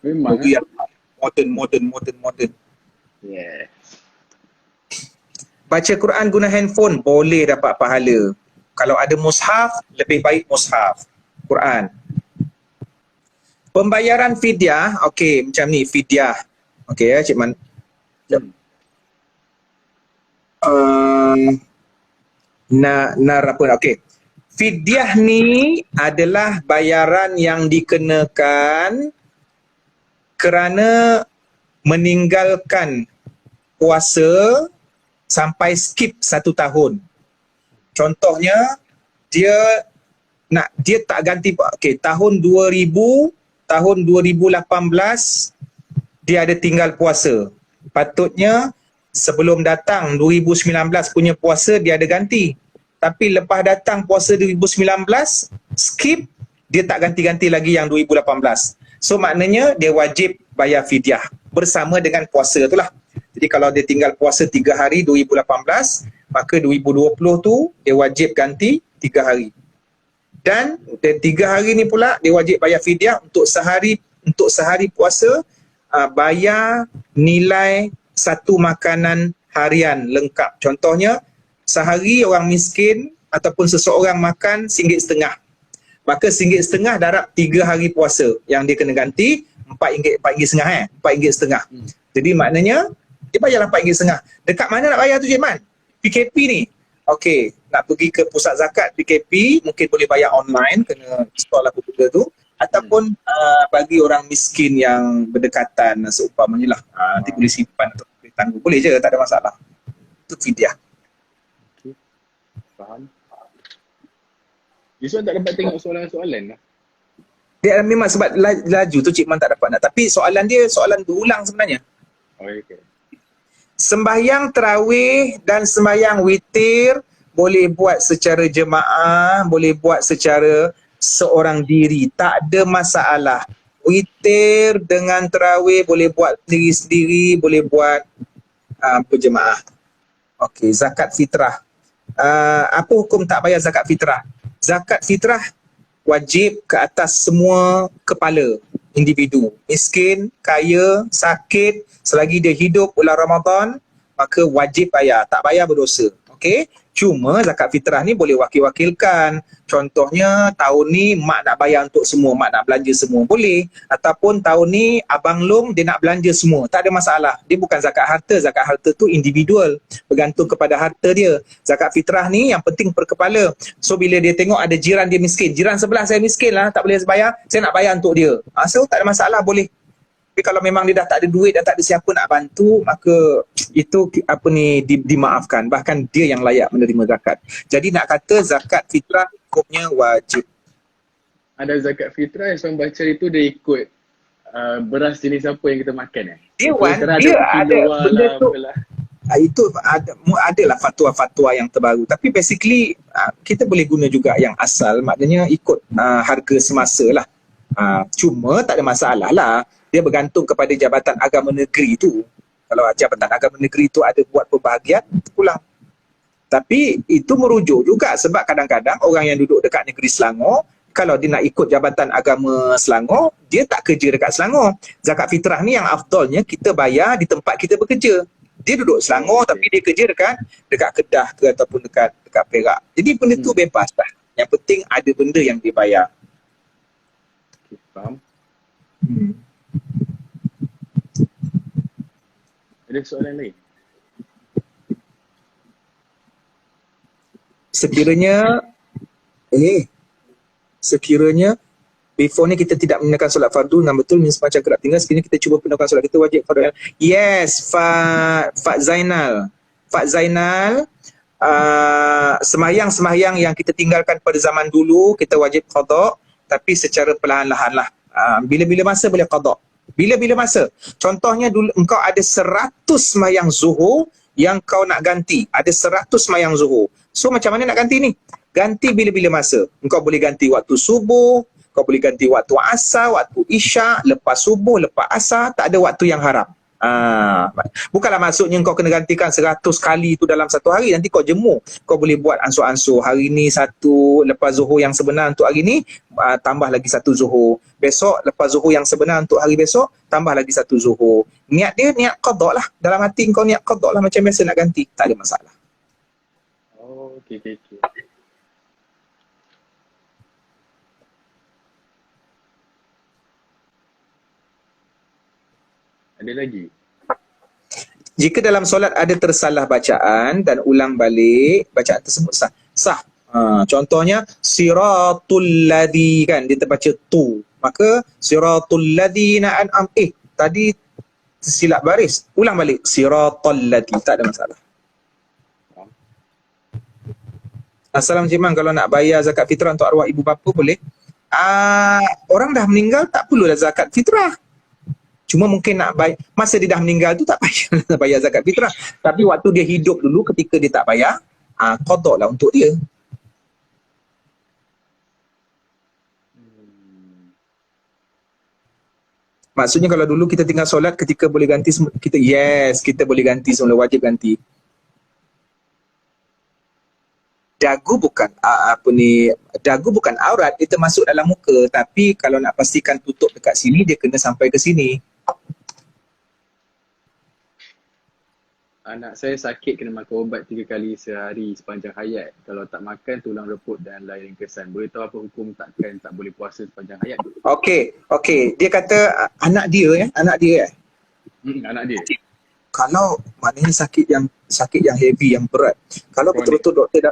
Memang modern. Yeah. Baca Quran guna handphone boleh dapat pahala. Kalau ada mushaf, lebih baik mushaf Quran. Pembayaran fidyah, okey, macam ni fidyah. Okey ya, Cik Man. Apa? Okey. Fidyah ni adalah bayaran yang dikenakan kerana meninggalkan puasa sampai skip 1 tahun. Contohnya dia tak ganti, okey, tahun 2018 dia ada tinggal puasa. Patutnya sebelum datang 2019 punya puasa dia ada ganti. Tapi lepas datang puasa 2019 skip, dia tak ganti-ganti lagi yang 2018. So maknanya dia wajib bayar fidyah bersama dengan puasa tu lah. Jadi kalau dia tinggal puasa 3 hari 2018, maka 2020 tu dia wajib ganti 3 hari. Dan 3 hari ni pula dia wajib bayar fidyah untuk sehari puasa, bayar nilai satu makanan harian lengkap. Contohnya sehari orang miskin ataupun seseorang makan RM1.50. Maka RM1.50 darab 3 hari puasa yang dia kena ganti RM4.50 RM4.50. Jadi maknanya dia bayarlah RM4.50. Dekat mana nak bayar tu Cik Man? PKP ni. Okey, nak pergi ke pusat zakat PKP mungkin boleh bayar online, kena install lah benda tu, ataupun bagi orang miskin yang berdekatan seumpamanya lah, nanti boleh simpan atau boleh tangguh. Boleh je, tak ada masalah. Itu fidyah. Faham. Yusof tak dapat tengok soalan-soalan lah. Dia memang sebab laju tu Cik Man tak dapat nak. Tapi soalan dia soalan berulang sebenarnya. Oh, okay. Sembahyang tarawih dan sembahyang witir boleh buat secara jemaah, boleh buat secara seorang diri. Tak ada masalah. Witir dengan tarawih boleh buat sendiri-sendiri, boleh buat berjemaah. Okey, zakat fitrah. Apa hukum tak bayar zakat fitrah? Zakat fitrah wajib ke atas semua kepala individu. Miskin, kaya, sakit, selagi dia hidup bulan Ramadan, maka wajib bayar. Tak bayar berdosa. Okey? Cuma zakat fitrah ni boleh wakil-wakilkan. Contohnya tahun ni mak nak bayar untuk semua, mak nak belanja semua, boleh. Ataupun tahun ni abang long dia nak belanja semua, tak ada masalah. Dia bukan zakat harta tu individual, bergantung kepada harta dia. Zakat fitrah ni yang penting per kepala. So bila dia tengok ada jiran dia miskin, jiran sebelah saya miskin lah, tak boleh bayar, saya nak bayar untuk dia. So tak ada masalah, boleh. Tapi kalau memang dia dah tak ada duit dan tak ada siapa nak bantu, maka itu dimaafkan. Bahkan dia yang layak menerima zakat. Jadi nak kata zakat fitrah hukumnya wajib. Ada zakat fitrah yang saya baca itu dia ikut beras jenis apa yang kita makan Dia ada benda tu. Itu adalah fatwa-fatwa yang terbaru. Tapi basically kita boleh guna juga yang asal, maknanya ikut harga semasa lah. Cuma tak ada masalah lah. Dia bergantung kepada Jabatan Agama Negeri tu. Kalau Jabatan Agama Negeri tu ada buat pembahagian, pulang. Tapi itu merujuk juga sebab kadang-kadang orang yang duduk dekat negeri Selangor kalau dia nak ikut Jabatan Agama Selangor, dia tak kerja dekat Selangor. Zakat fitrah ni yang afdalnya kita bayar di tempat kita bekerja. Dia duduk Selangor tapi dia kerja dekat Kedah ke ataupun dekat Perak. Jadi benda tu bebas lah. Yang penting ada benda yang dibayar. Okay, faham. Ada soalan lain? Sekiranya before ni kita tidak menggunakan solat fardu dengan betul semacam kerap tinggal, sekiranya kita cuba menggunakan solat kita wajib fardu. Yes, Fat Zainal, sembahyang yang kita tinggalkan pada zaman dulu kita wajib qada, tapi secara perlahan-lahan lah. Bila-bila masa boleh qada. Bila-bila masa. Contohnya dulu engkau ada 100 sembahyang zuhur yang kau nak ganti. Ada 100 sembahyang zuhur. So macam mana nak ganti ni? Ganti bila-bila masa. Engkau boleh ganti waktu subuh, kau boleh ganti waktu asar, waktu isyak, lepas subuh, lepas asar, tak ada waktu yang haram. Bukanlah maksudnya kau kena gantikan 100 kali tu dalam satu hari, nanti kau jemur. Kau boleh buat ansur-ansur, hari ni satu, lepas zuhur yang sebenar untuk hari ni, tambah lagi satu zuhur. Besok lepas zuhur yang sebenar untuk hari besok, tambah lagi satu zuhur. Niat dia niat qada lah. Dalam hati kau niat qada lah macam biasa nak ganti, tak ada masalah. Oh, okey. Ada lagi? Jika dalam solat ada tersalah bacaan dan ulang balik, bacaan tersebut sah. Contohnya siratul ladzi, kan dia terbaca tu. Maka siratul ladzina an'am, tadi silap baris, ulang balik siratul ladzi, tak ada masalah. Assalamualaikum Cik Man, kalau nak bayar zakat fitrah untuk arwah ibu bapa boleh? Orang dah meninggal tak perlu dah zakat fitrah. Cuma mungkin nak bayar, masa dia dah meninggal tu tak payah bayar zakat fitrah. Tapi waktu dia hidup dulu ketika dia tak bayar, qada lah untuk dia. Maksudnya kalau dulu kita tinggal solat ketika boleh ganti kita boleh ganti semula, wajib ganti. Dagu bukan dagu bukan aurat, dia termasuk dalam muka, tapi kalau nak pastikan tutup dekat sini dia kena sampai ke sini. Anak saya sakit kena makan ubat 3 kali sehari sepanjang hayat. Kalau tak makan tulang reput dan lain ringkesan. Boleh tahu apa hukum takkan tak boleh puasa sepanjang hayat? Okey. Dia kata anak dia. Anak dia. Kalau maknanya sakit yang heavy, yang berat. Kalau betul-betul doktor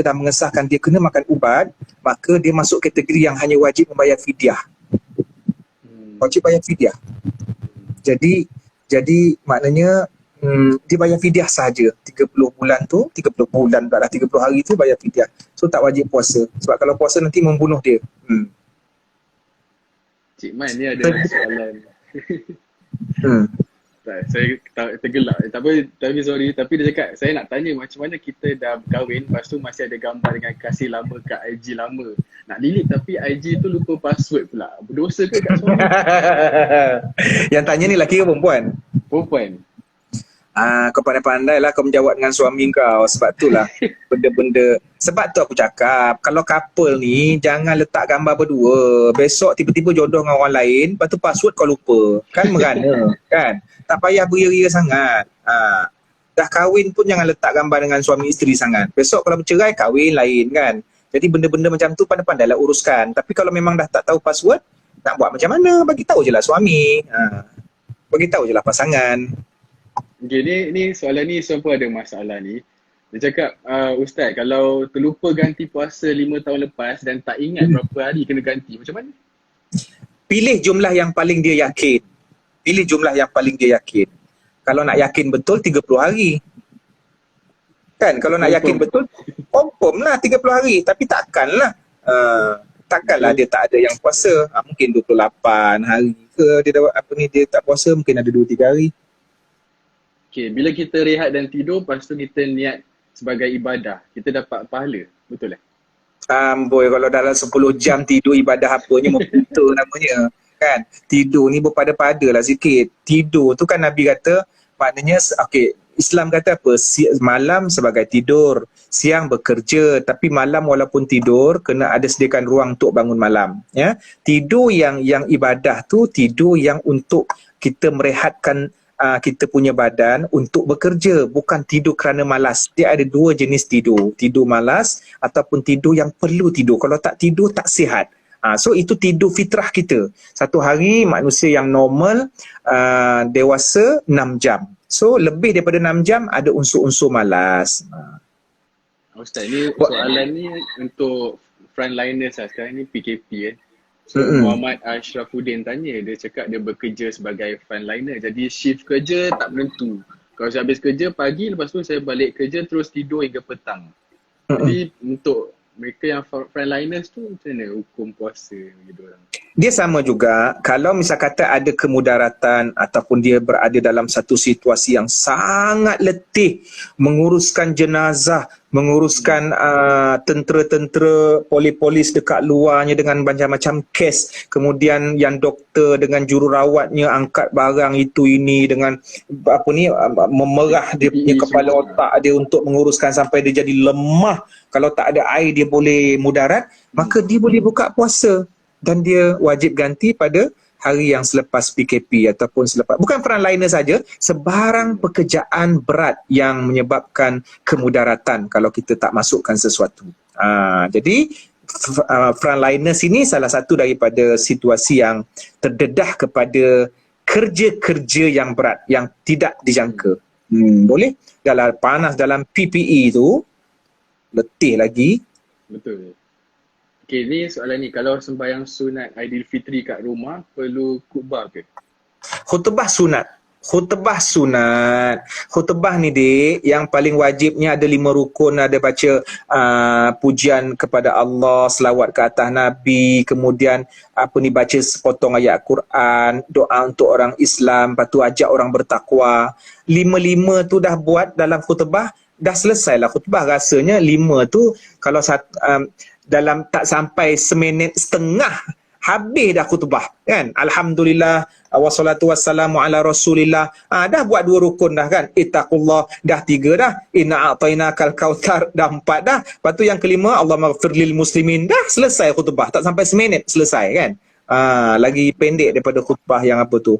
dah mengesahkan dia kena makan ubat, maka dia masuk kategori yang hanya wajib membayar fidyah. Wajib bayar fidyah. Jadi maknanya dia bayar fidyah sahaja. 30 bulan tu, 30 bulan pula dah, 30 hari tu bayar fidyah. So tak wajib puasa. Sebab kalau puasa nanti membunuh dia. Cik Man ni ada soalan. Saya tergelak. Tapi sorry. Tapi dia cakap, saya nak tanya macam mana kita dah berkahwin, lepas tu masih ada gambar dengan kasih lama kat IG lama. Nak delete tapi IG tu lupa password pula. Berdosa ke kat suami? Yang tanya ni lelaki ke perempuan? Perempuan. Kau pandai-pandai lah kau menjawab dengan suami kau. Sebab tu lah benda-benda. Sebab tu aku cakap, kalau couple ni jangan letak gambar berdua. Besok tiba-tiba jodoh dengan orang lain, lepas tu password kau lupa. Kan merana, kan? Tak payah beria-ria sangat. Dah kahwin pun jangan letak gambar dengan suami isteri sangat. Besok kalau bercerai, kahwin lain, kan? Jadi benda-benda macam tu pandai-pandai lah uruskan. Tapi kalau memang dah tak tahu password, nak buat macam mana? Bagi tahu je lah suami. Bagi tahu je lah pasangan. Okay, ni soalan ni Suan pun ada masalah ni. Dia cakap, Ustaz, kalau terlupa ganti puasa 5 tahun lepas dan tak ingat berapa hari kena ganti, macam mana? Pilih jumlah yang paling dia yakin. Kalau nak yakin betul 30 hari. Kan, kalau nak yakin betul, confirm lah 30 hari. Tapi takkanlah dia tak ada yang puasa. Mungkin 28 hari ke dia tak puasa, mungkin ada 2-3 hari. Okay, bila kita rehat dan tidur, lepas tu kita niat sebagai ibadah, kita dapat pahala, betul lah? Boy, kalau dalam 10 jam tidur ibadah apanya, memputa namanya. Kan, tidur ni berpada-pada lah sikit. Tidur tu kan Nabi kata, maknanya, Islam kata apa? Malam sebagai tidur, siang bekerja, tapi malam walaupun tidur kena ada sediakan ruang untuk bangun malam, ya. Tidur yang ibadah tu tidur yang untuk kita merehatkan kita punya badan untuk bekerja, bukan tidur kerana malas. Dia ada dua jenis tidur, tidur malas ataupun tidur yang perlu tidur. Kalau tak tidur tak sihat. So itu tidur fitrah kita. Satu hari manusia yang normal dewasa 6 jam. So lebih daripada 6 jam ada unsur-unsur malas. Ustaz, ni soalan ni untuk frontliners lah. Sekarang ni PKP kan. So Muhammad Ashrafuddin tanya, dia cakap dia bekerja sebagai frontliner. Jadi shift kerja tak menentu. Kalau saya habis kerja pagi, lepas tu saya balik kerja terus tidur hingga petang. Jadi untuk mereka yang frontliners tu macam mana hukum puasa bagi diorang? Dia sama juga, kalau misal kata ada kemudaratan ataupun dia berada dalam satu situasi yang sangat letih, menguruskan jenazah, menguruskan tentera-tentera, polis-polis dekat luarnya dengan macam-macam kes, kemudian yang doktor dengan jururawatnya angkat barang itu ini dengan memerah dia punya kepala otak dia untuk menguruskan sampai dia jadi lemah. Kalau tak ada air dia boleh mudarat, maka dia boleh buka puasa. Dan dia wajib ganti pada hari yang selepas PKP ataupun selepas, bukan frontliner saja, sebarang pekerjaan berat yang menyebabkan kemudaratan kalau kita tak masukkan sesuatu. Jadi frontliners ini salah satu daripada situasi yang terdedah kepada kerja-kerja yang berat, yang tidak dijangka. Boleh? Dalam panas, dalam PPE tu, letih lagi. Betul. Okay, ni soalan ni. Kalau sembahyang sunat Aidilfitri kat rumah, perlu khutbah ke? Khutbah sunat. Khutbah ni dik, yang paling wajibnya ada 5 rukun, ada baca pujian kepada Allah, selawat ke atas Nabi, kemudian baca sepotong ayat Quran, doa untuk orang Islam, lepas tu ajak orang bertakwa. 5 tu dah buat dalam khutbah, dah selesailah khutbah. Rasanya 5 tu kalau dalam tak sampai seminit setengah habis dah khutbah kan. Alhamdulillah wassalatu wassalamu ala rasulillah. Dah buat 2 rukun dah kan. Ittaqullah dah 3 dah. Inna a'tainakal kautsar dah 4 dah. Lepas tu yang kelima, Allahummaghfir lil muslimin. Dah selesai khutbah. Tak sampai seminit selesai kan. Lagi pendek daripada khutbah yang apa tu.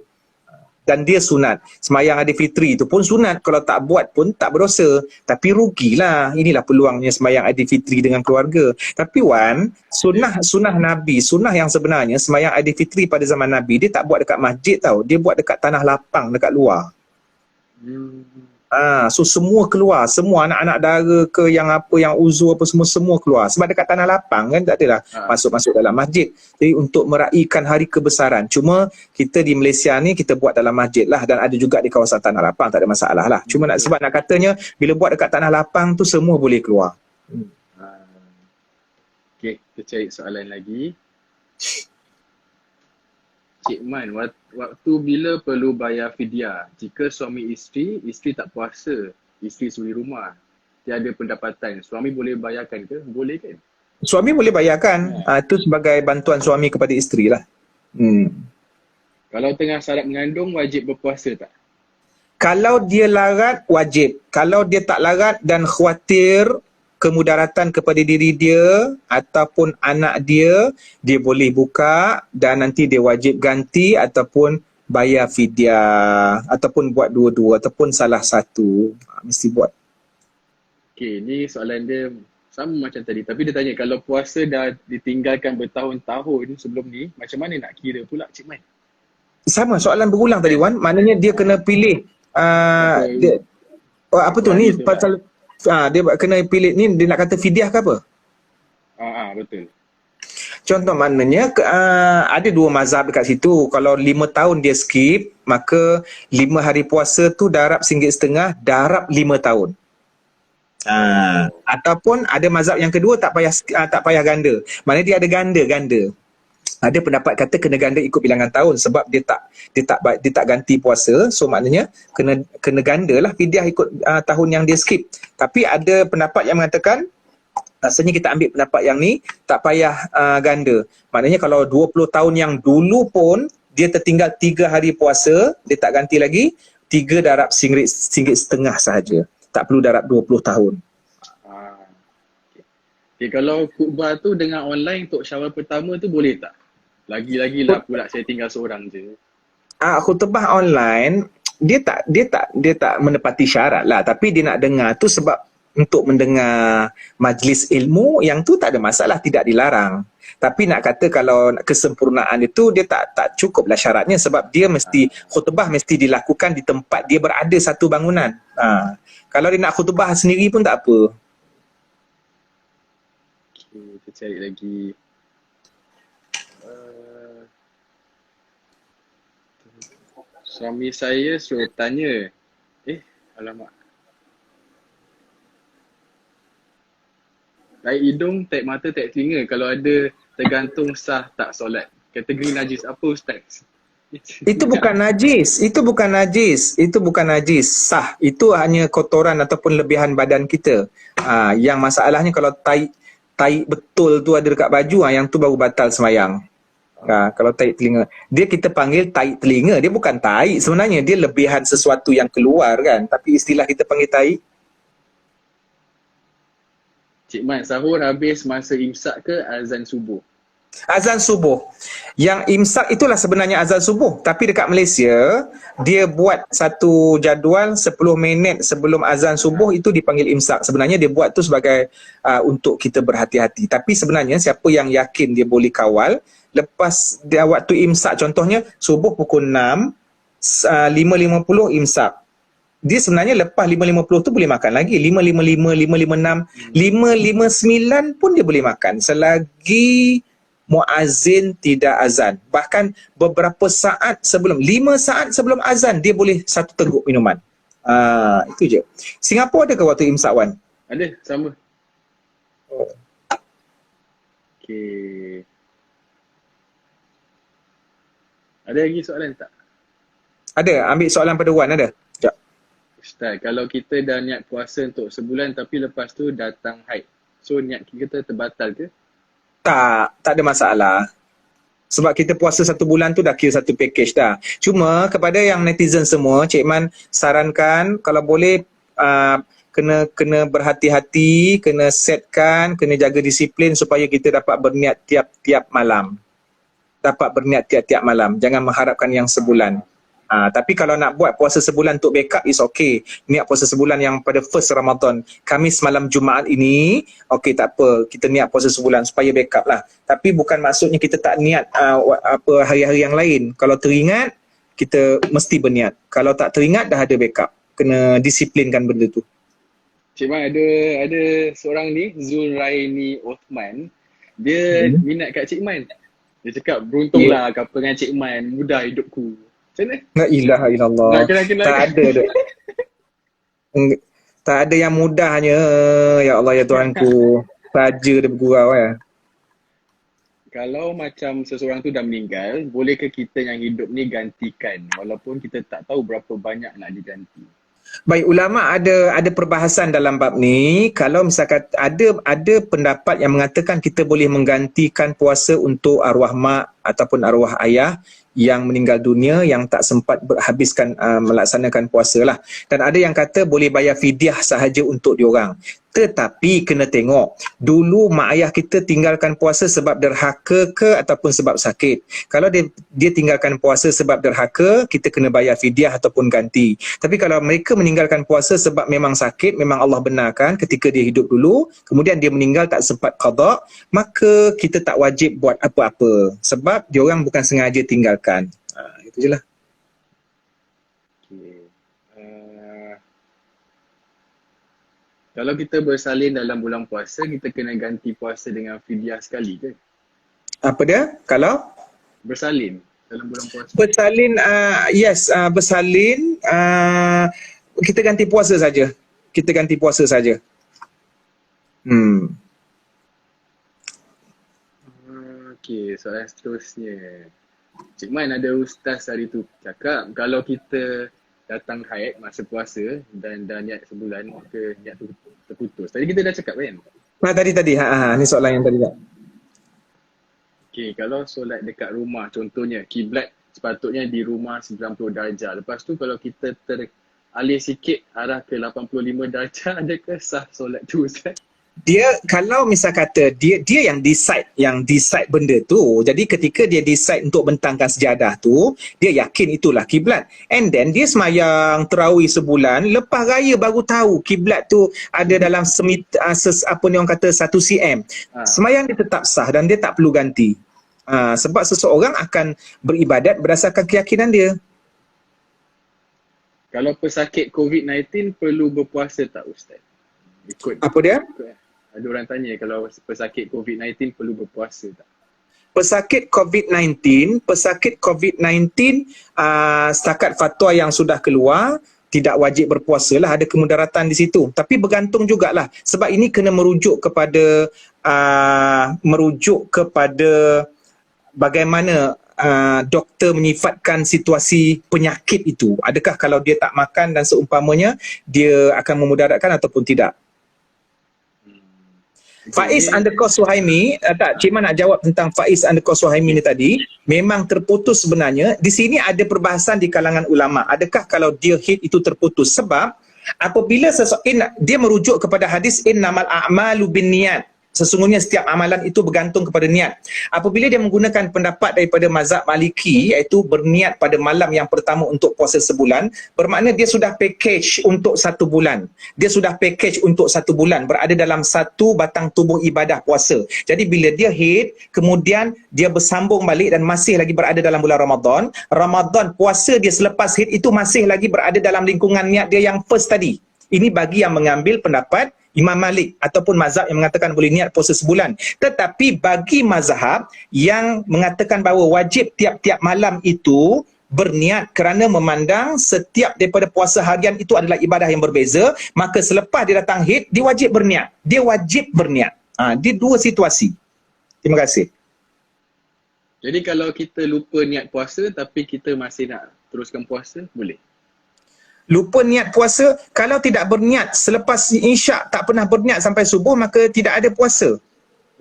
Dan dia sunat. Sembahyang Aidilfitri itu pun sunat. Kalau tak buat pun tak berdosa. Tapi rugilah. Inilah peluangnya sembahyang Aidilfitri dengan keluarga. Tapi Wan, sunnah Nabi, sunnah yang sebenarnya sembahyang Aidilfitri pada zaman Nabi, dia tak buat dekat masjid tau. Dia buat dekat tanah lapang, dekat luar. So semua keluar, semua anak-anak dara ke yang apa, yang uzur apa semua keluar. Sebab dekat tanah lapang kan, tak adalah masuk dalam masjid. Jadi untuk meraihkan hari kebesaran. Cuma kita di Malaysia ni kita buat dalam masjid lah, dan ada juga di kawasan tanah lapang, tak ada masalah lah. Cuma sebab nak katanya bila buat dekat tanah lapang tu semua boleh keluar. Okay, kita cari soalan lagi. Cik Man, waktu bila perlu bayar fidyah? Jika suami isteri tak puasa, isteri suri rumah, tiada pendapatan, suami boleh bayarkan ke? Boleh kan? Suami boleh bayarkan. Itu sebagai bantuan suami kepada isteri lah. Kalau tengah syarat mengandung, wajib berpuasa tak? Kalau dia larat, wajib. Kalau dia tak larat dan khawatir kemudaratan kepada diri dia ataupun anak dia, dia boleh buka dan nanti dia wajib ganti ataupun bayar fidyah ataupun buat dua-dua ataupun salah satu. Mesti buat. Okay, ni soalan dia sama macam tadi. Tapi dia tanya, kalau puasa dah ditinggalkan bertahun-tahun sebelum ni, macam mana nak kira pula Cik Man? Sama, soalan berulang tadi Wan. Maknanya dia kena pilih apa tu ni pasal dia kena pilih ni, dia nak kata fidyah ke apa? Betul. Contoh maknanya ada 2 mazhab dekat situ. Kalau 5 tahun dia skip, maka 5 hari puasa tu darab RM1.5, darab 5 tahun. Ataupun ada mazhab yang kedua, tak payah ganda. Maknanya dia ada ganda. Ada pendapat kata kena ganda ikut bilangan tahun sebab dia tak ganti puasa. So maknanya kena gandalah fidyah ikut tahun yang dia skip. Tapi ada pendapat yang mengatakan rasanya kita ambil pendapat yang ni, tak payah ganda. Maknanya kalau 20 tahun yang dulu pun dia tertinggal 3 hari puasa, dia tak ganti lagi, 3 darab RM1.50 sahaja. Tak perlu darab 20 tahun. Okay. Okay, kalau khutbah tu dengan online untuk syawal pertama tu boleh tak? Lagi-lagilah pula saya tinggal seorang je. Khutbah online dia tak menepati syarat lah, tapi dia nak dengar tu sebab untuk mendengar majlis ilmu yang tu tak ada masalah, tidak dilarang. Tapi nak kata kalau kesempurnaan itu dia tak cukup lah syaratnya, sebab dia mesti khutbah mesti dilakukan di tempat dia berada satu bangunan. Kalau dia nak khutbah sendiri pun tak apa. Okay, kita cari lagi. Suami saya suruh tanya. Alamak. Taik hidung, taik mata, taik telinga. Kalau ada tergantung sah tak solat. Kategori najis apa Ustaz? Itu bukan najis. Itu bukan najis. Itu bukan najis. Sah. Itu hanya kotoran ataupun lebihan badan kita. Yang masalahnya kalau taik betul tu ada dekat baju, yang tu baru batal sembahyang. Kalau taik telinga, kita panggil taik telinga, dia bukan taik sebenarnya, dia lebihan sesuatu yang keluar kan, tapi istilah kita panggil taik. Cik Man, sahur habis masa imsak ke azan subuh? Azan subuh. Yang imsak itulah sebenarnya azan subuh, tapi dekat Malaysia dia buat satu jadual 10 minit sebelum azan subuh, itu dipanggil imsak. Sebenarnya dia buat tu sebagai untuk kita berhati-hati, tapi sebenarnya siapa yang yakin dia boleh kawal, lepas dia waktu imsak, contohnya subuh pukul 6, 5.50 imsak. Dia sebenarnya lepas 5.50 tu boleh makan lagi. 5.55, 5.56, 5.59 pun dia boleh makan selagi muazzin tidak azan. Bahkan beberapa saat sebelum, 5 saat sebelum azan, dia boleh satu teguk minuman. Itu je. Singapura ada ke waktu imsak, Wan? Ada, sama. Okay. Ada lagi soalan tak? Ada, ambil soalan pada Wan, ada? Sekejap. Ustaz, kalau kita dah niat puasa untuk sebulan tapi lepas tu datang haid, so niat kita terbatal ke? Tak ada masalah. Sebab kita puasa 1 bulan tu dah kira satu package dah. Cuma kepada yang netizen semua, Cik Man sarankan kalau boleh kena berhati-hati, kena setkan, kena jaga disiplin supaya kita dapat berniat tiap-tiap malam. Jangan mengharapkan yang sebulan. Tapi kalau nak buat puasa sebulan untuk backup, is okay. Niat puasa sebulan yang pada first Ramadan, Khamis malam Jumaat ini, okay, tak apa, kita niat puasa sebulan supaya backup lah. Tapi bukan maksudnya kita tak niat hari-hari yang lain. Kalau teringat, kita mesti berniat. Kalau tak teringat, dah ada backup. Kena disiplinkan benda tu. Cik Man, ada seorang ni, Zulraini Othman, dia minat kat Cik Man. Dia cakap, beruntunglah couple dengan Cik Man, mudah hidupku. Macam mana? La ilaha illallah. Tak ada. Tak ada yang mudahnya. Ya Allah, ya Tuhanku. Saja dia bergurau ya. Kalau macam seseorang tu dah meninggal, bolehkah kita yang hidup ni gantikan walaupun kita tak tahu berapa banyak nak diganti? Baik, ulama ada perbahasan dalam bab ni. Kalau misalkan ada pendapat yang mengatakan kita boleh menggantikan puasa untuk arwah mak ataupun arwah ayah yang meninggal dunia yang tak sempat habiskan melaksanakan puasa lah. Dan ada yang kata boleh bayar fidyah sahaja untuk diorang. Tetapi kena tengok, dulu mak ayah kita tinggalkan puasa sebab derhaka ke ataupun sebab sakit. Kalau dia tinggalkan puasa sebab derhaka, kita kena bayar fidyah ataupun ganti. Tapi kalau mereka meninggalkan puasa sebab memang sakit, memang Allah benarkan ketika dia hidup dulu, kemudian dia meninggal tak sempat qada, maka kita tak wajib buat apa-apa. Sebab diorang bukan sengaja tinggalkan. Itu je lah. Kalau kita bersalin dalam bulan puasa, kita kena ganti puasa dengan fidyah sekali ke? Apa dia? Kalau? Bersalin dalam bulan puasa. Bersalin, yes, bersalin, kita ganti puasa saja. Okey, soalan seterusnya. Cik Man, ada ustaz hari tu cakap, kalau kita datang haid masa puasa dan dah niat sebulan, maka niat tu terputus. Tadi kita dah cakap kan? Tadi. Ni soalan yang tadi tak. Okey, kalau solat dekat rumah, contohnya kiblat sepatutnya di rumah 90 darjah. Lepas tu kalau kita teralih sikit arah ke 85 darjah, adakah sah solat tu Ustaz? Dia kalau misal kata dia yang decide benda tu. Jadi ketika dia decide untuk bentangkan sejadah tu, dia yakin itulah kiblat. And then dia semayang tarawih sebulan, lepas raya baru tahu kiblat tu ada dalam apa ni orang kata 1 cm. Semayang dia tetap sah dan dia tak perlu ganti. Sebab seseorang akan beribadat berdasarkan keyakinan dia. Kalau pesakit COVID-19 perlu berpuasa tak Ustaz? Apa dia? Ada orang tanya kalau pesakit COVID-19 perlu berpuasa tak? Pesakit COVID-19 setakat fatwa yang sudah keluar tidak wajib berpuasa lah, ada kemudaratan di situ. Tapi bergantung jugalah sebab ini kena merujuk kepada bagaimana doktor menyifatkan situasi penyakit itu. Adakah kalau dia tak makan dan seumpamanya dia akan memudaratkan ataupun tidak? Faiz _ Suhaimi, Cik Man nak jawab tentang Faiz _ Suhaimi ni tadi, memang terputus sebenarnya. Di sini ada perbahasan di kalangan ulama. Adakah kalau dia haid itu terputus? Sebab apabila dia merujuk kepada hadis innamal a'malu binniyat. Sesungguhnya setiap amalan itu bergantung kepada niat. Apabila dia menggunakan pendapat daripada mazhab Maliki, iaitu berniat pada malam yang pertama untuk puasa sebulan, bermakna dia sudah package untuk 1 bulan. Dia sudah package untuk 1 bulan, berada dalam satu batang tubuh ibadah puasa. Jadi bila dia haid, kemudian dia bersambung balik dan masih lagi berada dalam bulan Ramadan, puasa dia selepas haid itu masih lagi berada dalam lingkungan niat dia yang first tadi. Ini bagi yang mengambil pendapat Imam Malik ataupun mazhab yang mengatakan boleh niat puasa sebulan. Tetapi bagi mazhab yang mengatakan bahawa wajib tiap-tiap malam itu berniat kerana memandang setiap daripada puasa harian itu adalah ibadah yang berbeza, maka selepas dia datang haid, dia wajib berniat. Dia wajib berniat. Dia 2 situasi. Terima kasih. Jadi kalau kita lupa niat puasa tapi kita masih nak teruskan puasa, boleh? Lupa niat puasa, kalau tidak berniat selepas isyak, tak pernah berniat sampai subuh, maka tidak ada puasa.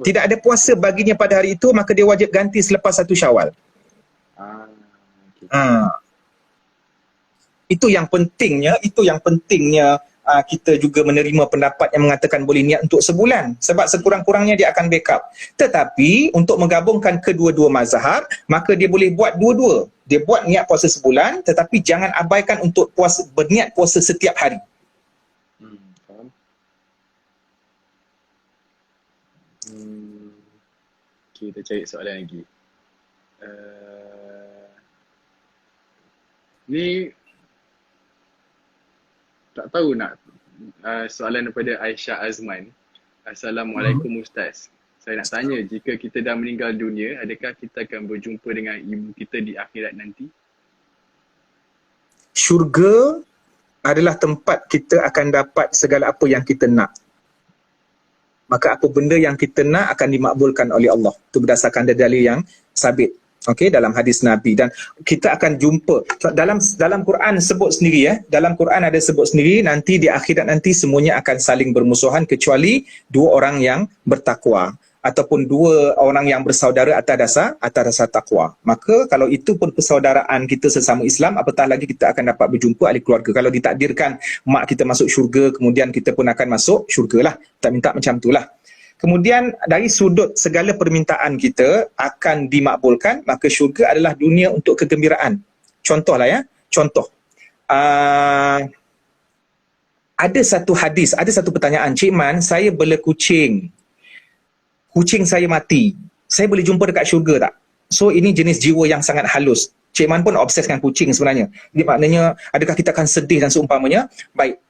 Tidak ada puasa baginya pada hari itu, maka dia wajib ganti selepas 1 Syawal. Itu yang pentingnya kita juga menerima pendapat yang mengatakan boleh niat untuk sebulan. Sebab sekurang-kurangnya dia akan backup. Tetapi untuk menggabungkan kedua-dua mazhab, maka dia boleh buat dua-dua. Dia buat niat puasa sebulan, tetapi jangan abaikan untuk berniat puasa setiap hari. Faham. Kita cari soalan lagi. Ni tak tahu nak soalan daripada Aisyah Azman. Assalamualaikum Ustaz. Saya nak tanya, jika kita dah meninggal dunia, adakah kita akan berjumpa dengan ibu kita di akhirat nanti? Syurga adalah tempat kita akan dapat segala apa yang kita nak. Maka apa benda yang kita nak akan dimakbulkan oleh Allah. Itu berdasarkan dalil yang sabit. Okey, dalam hadis Nabi, dan kita akan jumpa dalam Quran sebut sendiri dalam Quran ada sebut sendiri nanti di akhirat nanti semuanya akan saling bermusuhan kecuali 2 orang yang bertakwa ataupun 2 orang yang bersaudara atas dasar takwa. Maka kalau itu pun persaudaraan kita sesama Islam, apatah lagi kita akan dapat berjumpa ahli keluarga. Kalau ditakdirkan mak kita masuk syurga, kemudian kita pun akan masuk syurgalah. Tak minta macam itulah. Kemudian dari sudut segala permintaan kita akan dimakbulkan, maka syurga adalah dunia untuk kegembiraan. Contohlah contoh. Ada satu hadis, ada satu pertanyaan, Cik Man, saya bela kucing. Kucing saya mati. Saya boleh jumpa dekat syurga tak? So ini jenis jiwa yang sangat halus. Cik Man pun obses dengan kucing sebenarnya. Jadi maknanya adakah kita akan sedih dan seumpamanya? Baik.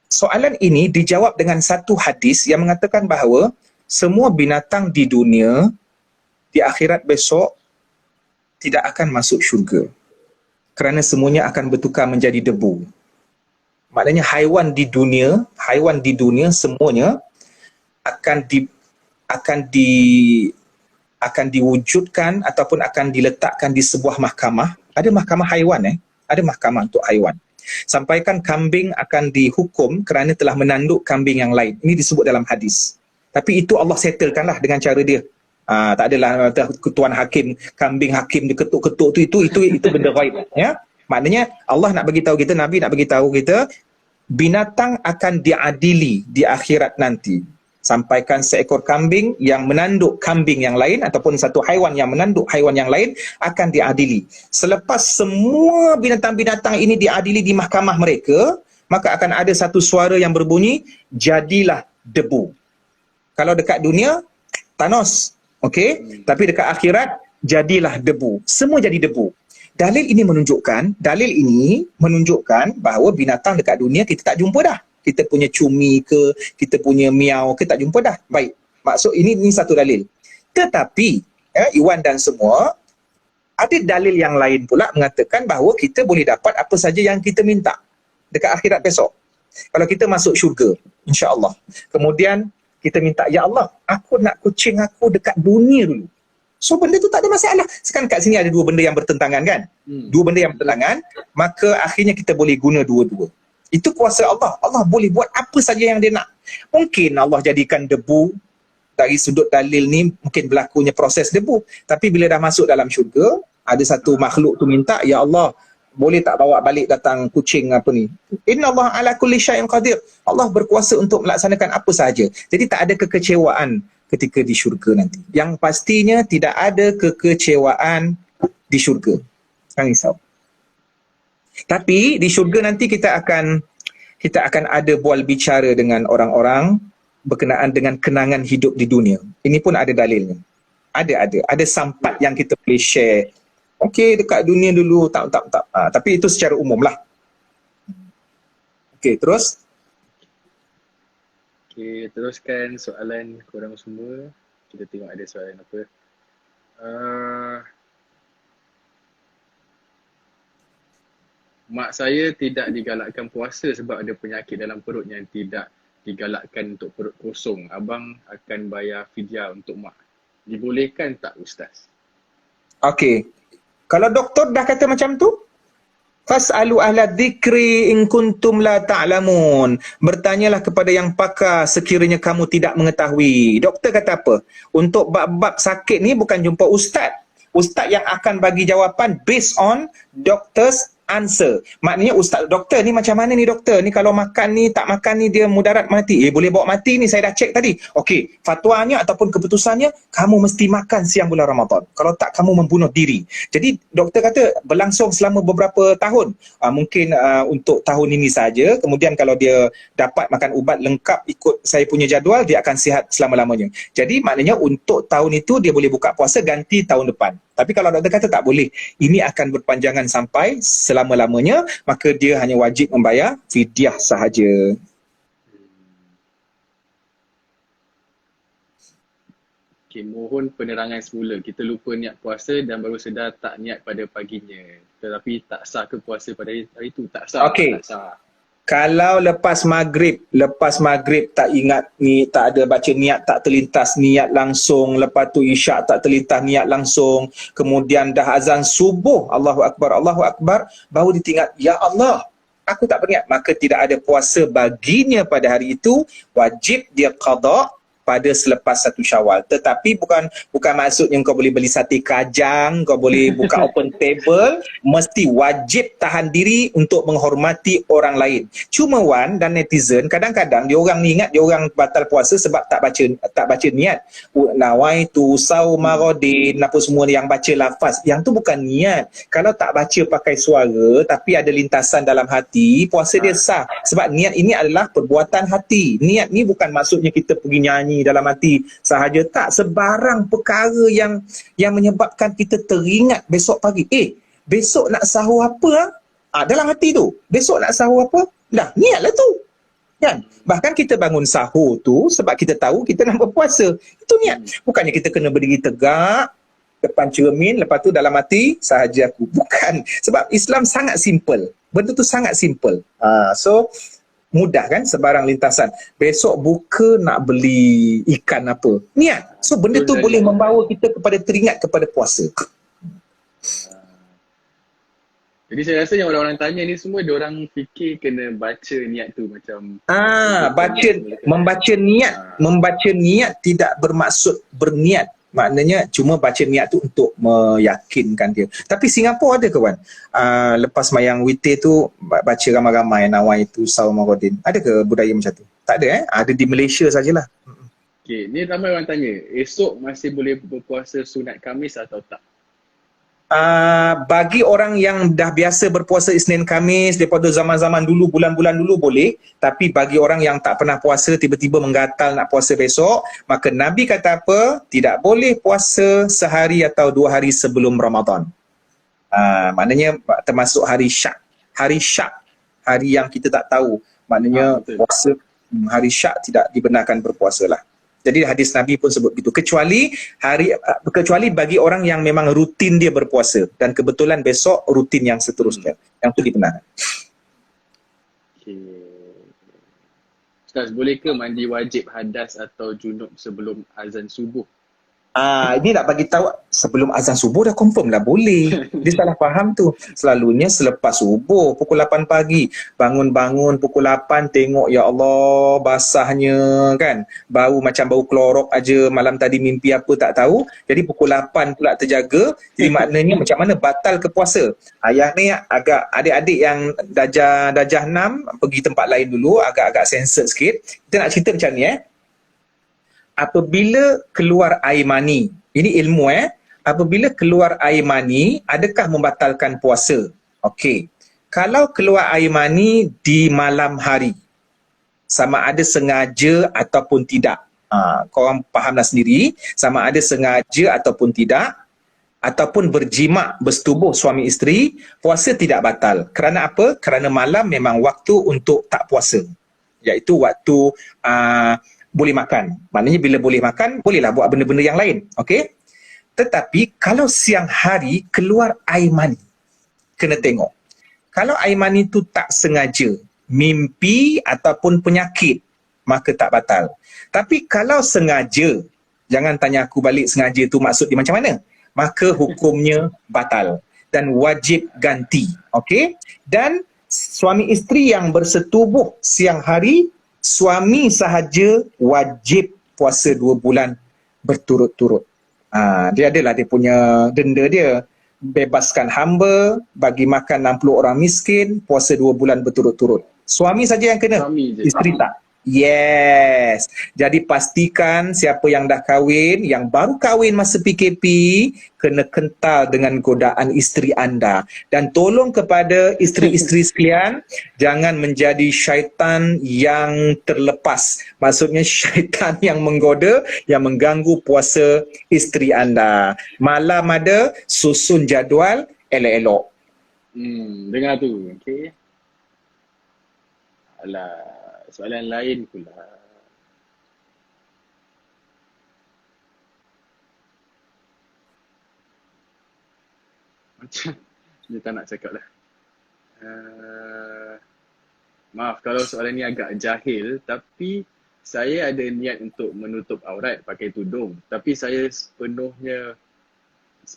Soalan ini dijawab dengan satu hadis yang mengatakan bahawa semua binatang di dunia di akhirat besok tidak akan masuk syurga. Kerana semuanya akan bertukar menjadi debu. Maknanya haiwan di dunia semuanya akan diwujudkan ataupun akan diletakkan di sebuah mahkamah. Ada mahkamah haiwan ada mahkamah untuk haiwan. Sampaikan kambing akan dihukum kerana telah menanduk kambing yang lain. Ini disebut dalam hadis. Tapi itu Allah settlekanlah dengan cara dia. Tak adalah tuan hakim, kambing hakim diketuk-ketuk itu benda gaib, ya. Maknanya Allah nak bagi tahu kita, Nabi nak bagi tahu kita, binatang akan diadili di akhirat nanti. Sampaikan seekor kambing yang menanduk kambing yang lain ataupun satu haiwan yang menanduk haiwan yang lain akan diadili. Selepas semua binatang-binatang ini diadili di mahkamah mereka, maka akan ada satu suara yang berbunyi, jadilah debu. Kalau dekat dunia, Thanos, okey, tapi dekat akhirat jadilah debu. Semua jadi debu. Dalil ini menunjukkan bahawa binatang dekat dunia kita tak jumpa dah. Kita punya cumi ke, kita punya miau ke, tak jumpa dah. Baik. Maksud ini satu dalil. Tetapi Iwan dan semua, ada dalil yang lain pula mengatakan bahawa kita boleh dapat apa saja yang kita minta dekat akhirat besok. Kalau kita masuk syurga, insya-Allah. Kemudian kita minta, ya Allah, aku nak kucing aku dekat dunia dulu. So benda tu tak ada masalah. Sekarang kat sini ada dua benda yang bertentangan kan? Dua benda yang bertentangan, maka akhirnya kita boleh guna dua-dua. Itu kuasa Allah. Allah boleh buat apa saja yang dia nak. Mungkin Allah jadikan debu, dari sudut dalil ni mungkin berlakunya proses debu. Tapi bila dah masuk dalam syurga, ada satu makhluk tu minta, ya Allah, boleh tak bawa balik datang kucing apa ni? Inna Allah ala kulli syai'in qadir. Allah berkuasa untuk melaksanakan apa sahaja. Jadi tak ada kekecewaan ketika di syurga nanti. Yang pastinya tidak ada kekecewaan di syurga. Jangan risau. Tapi di syurga nanti kita akan ada bual bicara dengan orang-orang berkenaan dengan kenangan hidup di dunia. Ini pun ada dalilnya. Ada sampat yang kita boleh share. Okey, dekat dunia dulu tak. Tapi itu secara umum lah. Okey, terus. Okay, teruskan soalan korang semua. Kita tengok ada soalan apa. Mak saya tidak digalakkan puasa sebab ada penyakit dalam perut yang tidak digalakkan untuk perut kosong. Abang akan bayar fidyah untuk mak. Dibolehkan tak Ustaz? Okey. Kalau doktor dah kata macam tu, fas'alu ahla dzikri in kuntum la ta'lamun. Bertanyalah kepada yang pakar sekiranya kamu tidak mengetahui. Doktor kata apa? Untuk bab-bab sakit ni bukan jumpa ustaz. Ustaz yang akan bagi jawapan based on doctor's answer. Maknanya ustaz doktor ni macam mana ni doktor? Ni kalau makan ni tak makan ni dia mudarat mati. Boleh bawa mati ni, saya dah cek tadi. Okey, fatwanya ataupun keputusannya kamu mesti makan siang bulan Ramadan. Kalau tak kamu membunuh diri. Jadi doktor kata berlangsung selama beberapa tahun. Mungkin untuk tahun ini saja. Kemudian kalau dia dapat makan ubat lengkap ikut saya punya jadual, dia akan sihat selama-lamanya. Jadi maknanya untuk tahun itu dia boleh buka puasa ganti tahun depan. Tapi kalau doktor kata tak boleh, ini akan berpanjangan sampai selama-lamanya, maka dia hanya wajib membayar fidyah sahaja. Okay, mohon penerangan semula. Kita lupa niat puasa dan baru sedar tak niat pada paginya. Tetapi tak sah ke puasa pada hari itu? Tak sah. Okey. Tak sah. Kalau lepas maghrib tak ingat ni, tak ada baca niat, tak terlintas niat langsung, lepas tu isyak tak terlintas niat langsung, kemudian dah azan subuh, Allahu Akbar, baru ditingat, ya Allah, aku tak berniat, maka tidak ada puasa baginya pada hari itu, wajib dia qada pada selepas 1 Syawal. Tetapi bukan maksudnya kau boleh beli sate kajang, kau boleh buka open table, mesti wajib tahan diri untuk menghormati orang lain. Cuma Wan dan netizen kadang-kadang dia orang ni ingat dia orang batal puasa sebab tak baca niat. Nawaitu sauma ghadin, apa semua yang baca lafaz. Yang tu bukan niat. Kalau tak baca pakai suara tapi ada lintasan dalam hati, puasa dia sah. Sebab niat ini adalah perbuatan hati. Niat ni bukan maksudnya kita pergi nyanyi dalam hati sahaja, tak. Sebarang perkara yang menyebabkan kita teringat besok pagi, besok nak sahur apa dalam hati tu, besok nak sahur apa, dah niatlah tu kan. Bahkan kita bangun sahur tu sebab kita tahu kita nak berpuasa, itu niat. Bukannya kita kena berdiri tegak depan cermin lepas tu dalam hati sahaja aku, bukan. Sebab Islam sangat simple, benda tu sangat simple. So mudah kan, sebarang lintasan. Besok buka nak beli ikan apa, niat. So benda tu boleh membawa kita kepada teringat kepada puasa. Jadi saya rasa yang orang-orang tanya ni semua dia orang fikir kena baca niat tu macam membaca niat tidak bermaksud berniat Maknanya cuma baca niat tu untuk meyakinkan dia. Tapi Singapura ada ke, Wan? Lepas mayang witir tu baca ramai-ramai nawai tu saumarodin. Ada ke budaya macam tu? Tak ada Ada di Malaysia sajalah. Okay, ni ramai orang tanya, esok masih boleh berpuasa sunat Khamis atau tak? Bagi orang yang dah biasa berpuasa Isnin Khamis daripada zaman-zaman dulu, bulan-bulan dulu boleh. Tapi bagi orang yang tak pernah puasa, tiba-tiba menggatal nak puasa besok, maka Nabi kata apa? Tidak boleh puasa sehari atau 2 hari sebelum Ramadan. Maknanya termasuk hari Syak. Hari Syak, hari yang kita tak tahu. Maknanya puasa hari Syak tidak dibenarkan berpuasa lah. Jadi hadis Nabi pun sebut begitu. Kecuali bagi orang yang memang rutin dia berpuasa dan kebetulan besok rutin yang seterusnya. Yang itu dibenarkan. Okay. Ustaz, boleh ke mandi wajib hadas atau junub sebelum azan subuh? Ini nak bagi tahu sebelum azan subuh dah confirm lah boleh. Dia salah faham tu. Selalunya selepas subuh pukul 8 pagi. Bangun-bangun pukul 8 tengok ya Allah basahnya kan. Bau macam bau klorok aja, malam tadi mimpi apa tak tahu. Jadi pukul 8 pula terjaga. Jadi maknanya macam mana batal ke puasa. Ayah ni agak adik-adik yang darjah 6 pergi tempat lain dulu, agak-agak censored sikit. Kita nak cerita macam ni Apabila keluar air mani, ini ilmu apabila keluar air mani, adakah membatalkan puasa? Okey. Kalau keluar air mani di malam hari, sama ada sengaja ataupun tidak. Korang fahamlah sendiri, sama ada sengaja ataupun tidak, ataupun berjimak, bersetubuh suami isteri, puasa tidak batal. Kerana apa? Kerana malam memang waktu untuk tak puasa. Iaitu waktu boleh makan. Maknanya bila boleh makan, bolehlah buat benda-benda yang lain. Okey? Tetapi kalau siang hari keluar air mani, kena tengok. Kalau air mani tu tak sengaja, mimpi ataupun penyakit, maka tak batal. Tapi kalau sengaja, jangan tanya aku balik sengaja tu maksud dia macam mana, maka hukumnya batal dan wajib ganti. Okey? Dan suami isteri yang bersetubuh siang hari, suami sahaja wajib puasa 2 bulan berturut-turut. Dia adalah dia punya denda dia. Bebaskan hamba, bagi makan 60 orang miskin, puasa 2 bulan berturut-turut. Suami saja yang kena, isteri tak. Yes. Jadi pastikan siapa yang dah kahwin, yang baru kahwin masa PKP, kena kental dengan godaan isteri anda. Dan tolong kepada isteri-isteri sekalian, jangan menjadi syaitan yang terlepas. Maksudnya syaitan yang menggoda, yang mengganggu puasa isteri anda. Malam ada, susun jadual, elok-elok. Dengar tu, okey. Alah. Soalan lain pula. Macam dia tak nak cakap lah. Maaf kalau soalan ni agak jahil, tapi saya ada niat untuk menutup aurat pakai tudung. Tapi saya sepenuhnya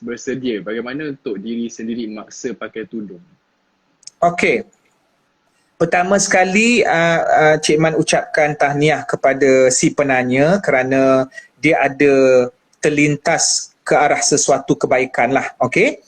bersedia. Bagaimana untuk diri sendiri maksa pakai tudung? Okey. Pertama sekali, Cik Man ucapkan tahniah kepada si penanya kerana dia ada terlintas ke arah sesuatu kebaikan lah. Okey.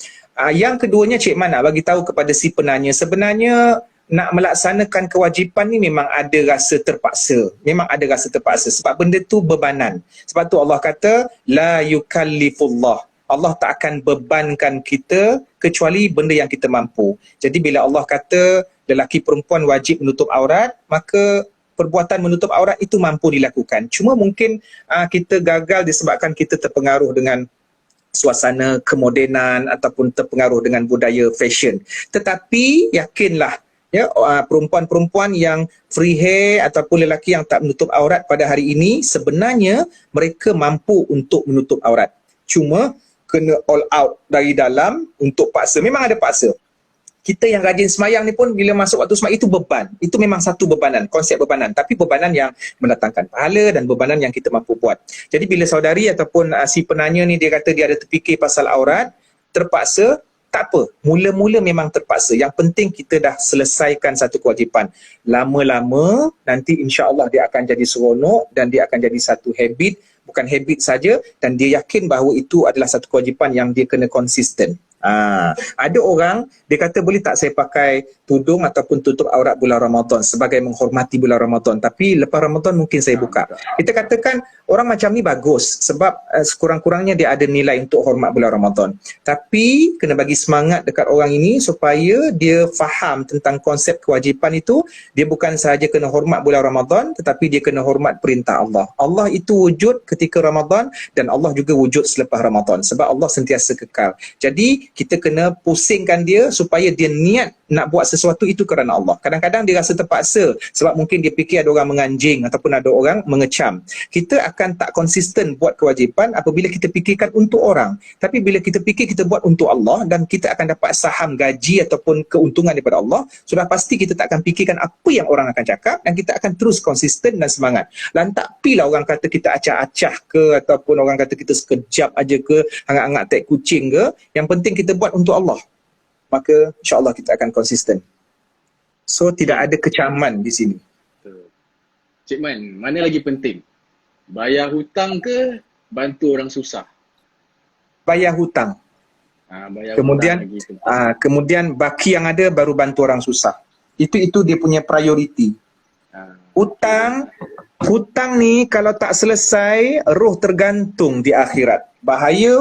Yang keduanya, Cik Man nak bagi tahu kepada si penanya, sebenarnya nak melaksanakan kewajipan ni memang ada rasa terpaksa. Memang ada rasa terpaksa sebab benda tu bebanan. Sebab tu Allah kata, la yukallifullah. Allah tak akan bebankan kita kecuali benda yang kita mampu. Jadi bila Allah kata lelaki perempuan wajib menutup aurat, maka perbuatan menutup aurat itu mampu dilakukan. Cuma mungkin kita gagal disebabkan kita terpengaruh dengan suasana kemodenan ataupun terpengaruh dengan budaya fashion. Tetapi yakinlah, perempuan-perempuan yang free hair ataupun lelaki yang tak menutup aurat pada hari ini, sebenarnya mereka mampu untuk menutup aurat. Cuma kena all out dari dalam untuk paksa. Memang ada paksa. Kita yang rajin semayang ni pun bila masuk waktu semayang itu beban. Itu memang satu bebanan, konsep bebanan. Tapi bebanan yang mendatangkan pahala dan bebanan yang kita mampu buat. Jadi bila saudari ataupun si penanya ni dia kata dia ada terfikir pasal aurat, terpaksa, tak apa, mula-mula memang terpaksa. Yang penting kita dah selesaikan satu kewajipan. Lama-lama nanti insya-Allah dia akan jadi seronok dan dia akan jadi satu habit, bukan habit saja, dan dia yakin bahawa itu adalah satu kewajipan yang dia kena konsisten. Ada orang dia kata boleh tak saya pakai tudung ataupun tutup aurat bulan Ramadan sebagai menghormati bulan Ramadan, tapi lepas Ramadan mungkin saya buka. Kita katakan orang macam ni bagus sebab sekurang-kurangnya dia ada nilai untuk hormat bulan Ramadan, tapi kena bagi semangat dekat orang ini supaya dia faham tentang konsep kewajipan itu. Dia bukan sahaja kena hormat bulan Ramadan, tetapi dia kena hormat perintah Allah. Allah itu wujud ketika Ramadan dan Allah juga wujud selepas Ramadan sebab Allah sentiasa kekal. Jadi kita kena pusingkan dia supaya dia niat nak buat sesuatu itu kerana Allah. Kadang-kadang dia rasa terpaksa sebab mungkin dia fikir ada orang menganjing ataupun ada orang mengecam. Kita akan tak konsisten buat kewajipan apabila kita fikirkan untuk orang. Tapi bila kita fikir kita buat untuk Allah dan kita akan dapat saham gaji ataupun keuntungan daripada Allah, sudah pasti kita tak akan fikirkan apa yang orang akan cakap dan kita akan terus konsisten dan semangat. Lantak pilah orang kata kita acah-acah ke ataupun orang kata kita sekejap aja ke, hangat-hangat tek kucing ke, yang penting kita buat untuk Allah, maka insya-Allah kita akan konsisten. So tidak ada kecaman di sini. Cik Man, mana lagi penting? Bayar hutang ke bantu orang susah? Bayar hutang. Bayar Kemudian hutang lagi penting. kemudian baki yang ada baru bantu orang susah. Itu dia punya prioriti. Hutang ni kalau tak selesai, roh tergantung di akhirat. Bahaya.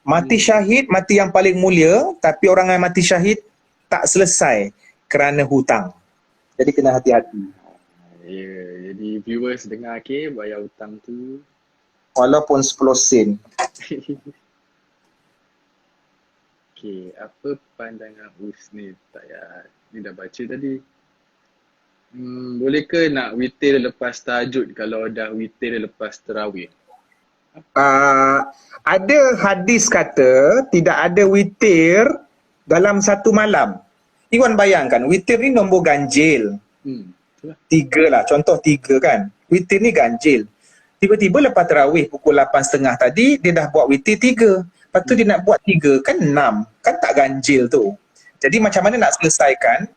Mati syahid, mati yang paling mulia, tapi orang yang mati syahid tak selesai kerana hutang. Jadi kena hati-hati. Ya, jadi viewers dengar bayar hutang tu. Walaupun 10 sen. Apa pandangan Husni? Tak ya, ni dah baca tadi. Boleh ke nak witir lepas tahajud kalau dah witir lepas tarawih? Ada hadis kata tidak ada witir dalam satu malam. Iwan bayangkan, witir ni nombor ganjil. 3 lah, contoh 3 kan. Witir ni ganjil. Tiba-tiba lepas tarawih pukul 8.30 tadi, dia dah buat witir 3. Lepas tu dia nak buat 3, kan 6. Kan tak ganjil tu. Jadi macam mana nak selesaikan?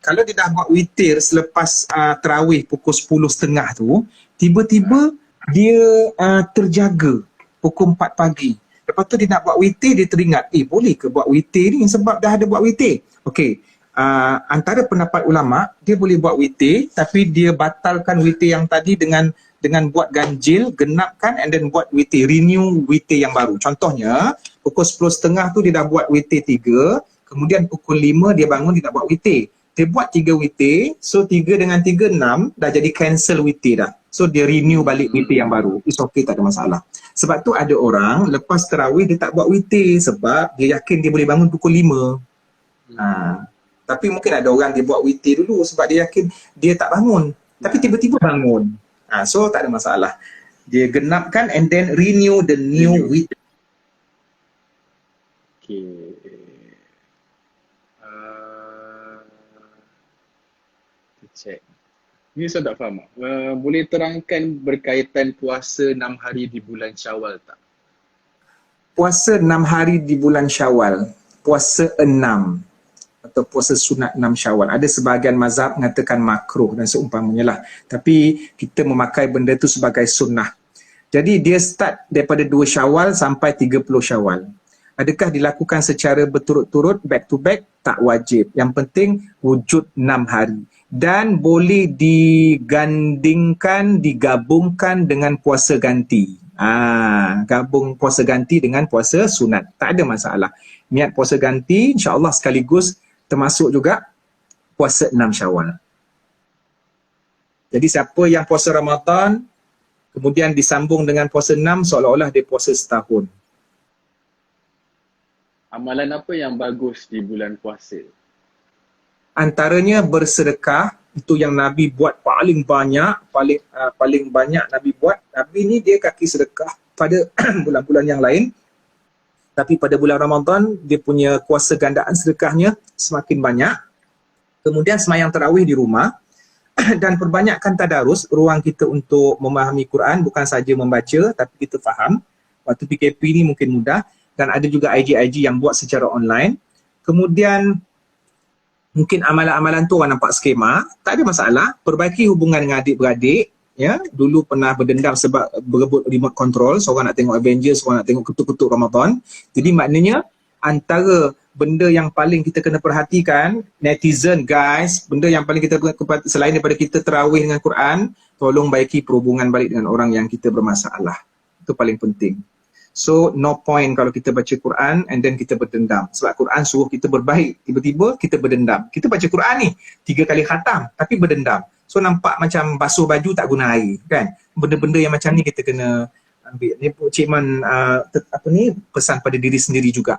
Kalau dia dah buat witir selepas tarawih pukul 10.30 tu, tiba-tiba dia terjaga pukul 4 pagi. Lepas tu dia nak buat witir, dia teringat, boleh ke buat witir ni sebab dah ada buat witir? Okey, antara pendapat ulama, dia boleh buat witir tapi dia batalkan witir yang tadi dengan buat ganjil, genapkan and then buat witir, renew witir yang baru. Contohnya, pukul 10.30 tu dia dah buat witir 3, kemudian pukul 5 dia bangun, dia nak buat witir. Dia buat 3 witir, so 3 dengan 3, 6, dah jadi cancel witir dah. So dia renew balik witir yang baru. It's okay, tak ada masalah. Sebab tu ada orang lepas tarawih dia tak buat witir sebab dia yakin dia boleh bangun pukul 5. Tapi mungkin ada orang dia buat witir dulu sebab dia yakin dia tak bangun. Tapi tiba-tiba bangun. So tak ada masalah. Dia genapkan and then renew the new witir. Okay. Check. Ni saya tak faham. Boleh terangkan berkaitan puasa 6 hari di bulan Syawal tak? Puasa 6 hari di bulan Syawal, puasa 6 atau puasa sunat 6 Syawal. Ada sebahagian mazhab mengatakan makruh dan seumpamanya lah. Tapi kita memakai benda tu sebagai sunnah. Jadi dia start daripada 2 Syawal sampai 30 Syawal. Adakah dilakukan secara berturut-turut, back to back? Tak wajib. Yang penting wujud 6 hari. Dan boleh digabungkan dengan puasa ganti. Gabung puasa ganti dengan puasa sunat. Tak ada masalah. Niat puasa ganti, insya-Allah sekaligus termasuk juga puasa 6 Syawal. Jadi siapa yang puasa Ramadan, kemudian disambung dengan puasa 6, seolah-olah dia puasa setahun. Amalan apa yang bagus di bulan puasa? Antaranya bersedekah, itu yang Nabi buat paling banyak, paling banyak Nabi buat. Nabi ni dia kaki sedekah pada bulan-bulan yang lain. Tapi pada bulan Ramadan, dia punya kuasa gandaan sedekahnya semakin banyak. Kemudian sembahyang tarawih di rumah dan perbanyakkan tadarus, ruang kita untuk memahami Quran, bukan saja membaca tapi kita faham. Waktu PKP ni mungkin mudah. dan ada juga IG yang buat secara online. Kemudian mungkin amalan-amalan tu orang nampak skema, tak ada masalah. Perbaiki hubungan dengan adik-beradik. Ya, dulu pernah berdendam sebab berebut remote control, seorang nak tengok Avengers, seorang nak tengok ketuk-ketuk Ramadan. Jadi maknanya antara benda yang paling kita kena perhatikan, netizen guys, benda yang paling kita selain daripada kita tarawih dengan Quran, tolong baiki perhubungan balik dengan orang yang kita bermasalah. Itu paling penting. So no point kalau kita baca Quran and then kita berdendam. Sebab Quran suruh kita berbaik, tiba-tiba kita berdendam. Kita baca Quran ni 3 kali khatam tapi berdendam. So nampak macam basuh baju tak guna air kan. Benda-benda yang macam ni kita kena ambil. Ni Cik Man pesan pada diri sendiri juga.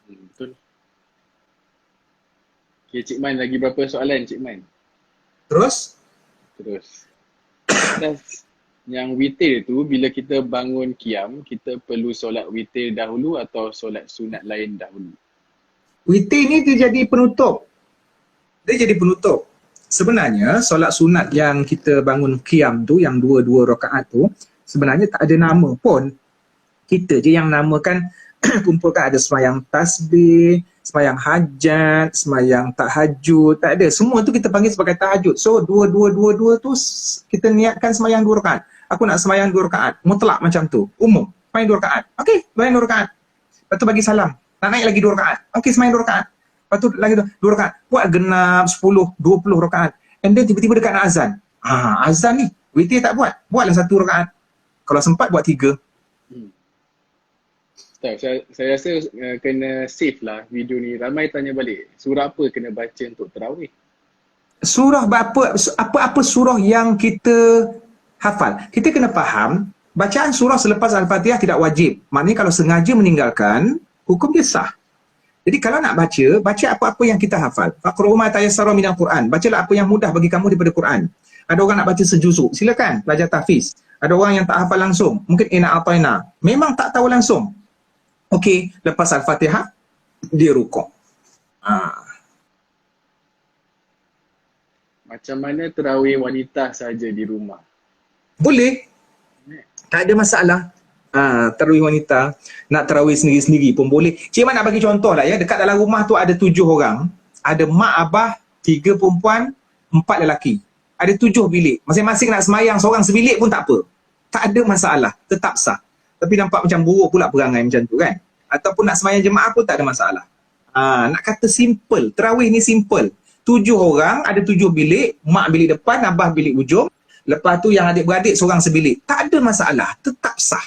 Betul. Okay, Cik Man, lagi berapa soalan Cik Man? Terus yang witir tu, bila kita bangun qiyam, kita perlu solat witir dahulu atau solat sunat lain dahulu? Witir ni dia jadi penutup. Sebenarnya solat sunat yang kita bangun qiyam tu, yang 2 rakaat tu, sebenarnya tak ada nama pun. Kita je yang namakan. Kumpulkan, ada semayang tasbih, semayang hajat, semayang tahajud, tak ada. Semua tu kita panggil sebagai tahajud. So 2 tu kita niatkan semayang 2 rakaat. Aku nak semayang 2 rakaat. Mutlak macam tu. Umum. Semayang 2 rakaat. Okey, semayang 2 rakaat. Lepas tu bagi salam. Nak naik lagi 2 rakaat. Okey, semayang 2 rakaat. Lepas tu lagi 2 rakaat. Buat genap 10, 20 rakaat. And then tiba-tiba dekat nak azan. Azan ni, witir tak buat. Buatlah 1 rakaat. Kalau sempat buat 3. Saya rasa kena save lah video ni. Ramai tanya balik, surah apa kena baca untuk tarawih? Surah apa surah yang kita hafal. Kita kena faham, bacaan surah selepas Al-Fatihah tidak wajib. Maknanya kalau sengaja meninggalkan, hukum dia sah. Jadi kalau nak baca apa-apa yang kita hafal. Faqra'u ma tayassara minal Quran. Bacalah apa yang mudah bagi kamu daripada Quran. Ada orang nak baca sejuzuk, silakan belajar tahfiz. Ada orang yang tak hafal langsung, mungkin inna a'tayna. Memang tak tahu langsung. Okey, lepas Al-Fatihah, dia rukuk. Macam mana tarawih wanita saja di rumah? Boleh. Tak ada masalah. Tarawih wanita, nak tarawih sendiri-sendiri pun boleh. Cik Man nak bagi contoh lah ya, dekat dalam rumah tu ada 7 orang. Ada mak, abah, 3 perempuan, 4 lelaki. Ada 7 bilik. Masing-masing nak semayang seorang sebilik pun tak apa. Tak ada masalah, tetap sah. Tapi nampak macam buruk pula perangai macam tu kan. Ataupun nak semayang jemaah pun tak ada masalah. Nak kata simple, tarawih ni simple. 7 orang, ada 7 bilik, mak bilik depan, abah bilik ujung. Lepas tu yang adik-beradik seorang sebilik. Tak ada masalah, tetap sah.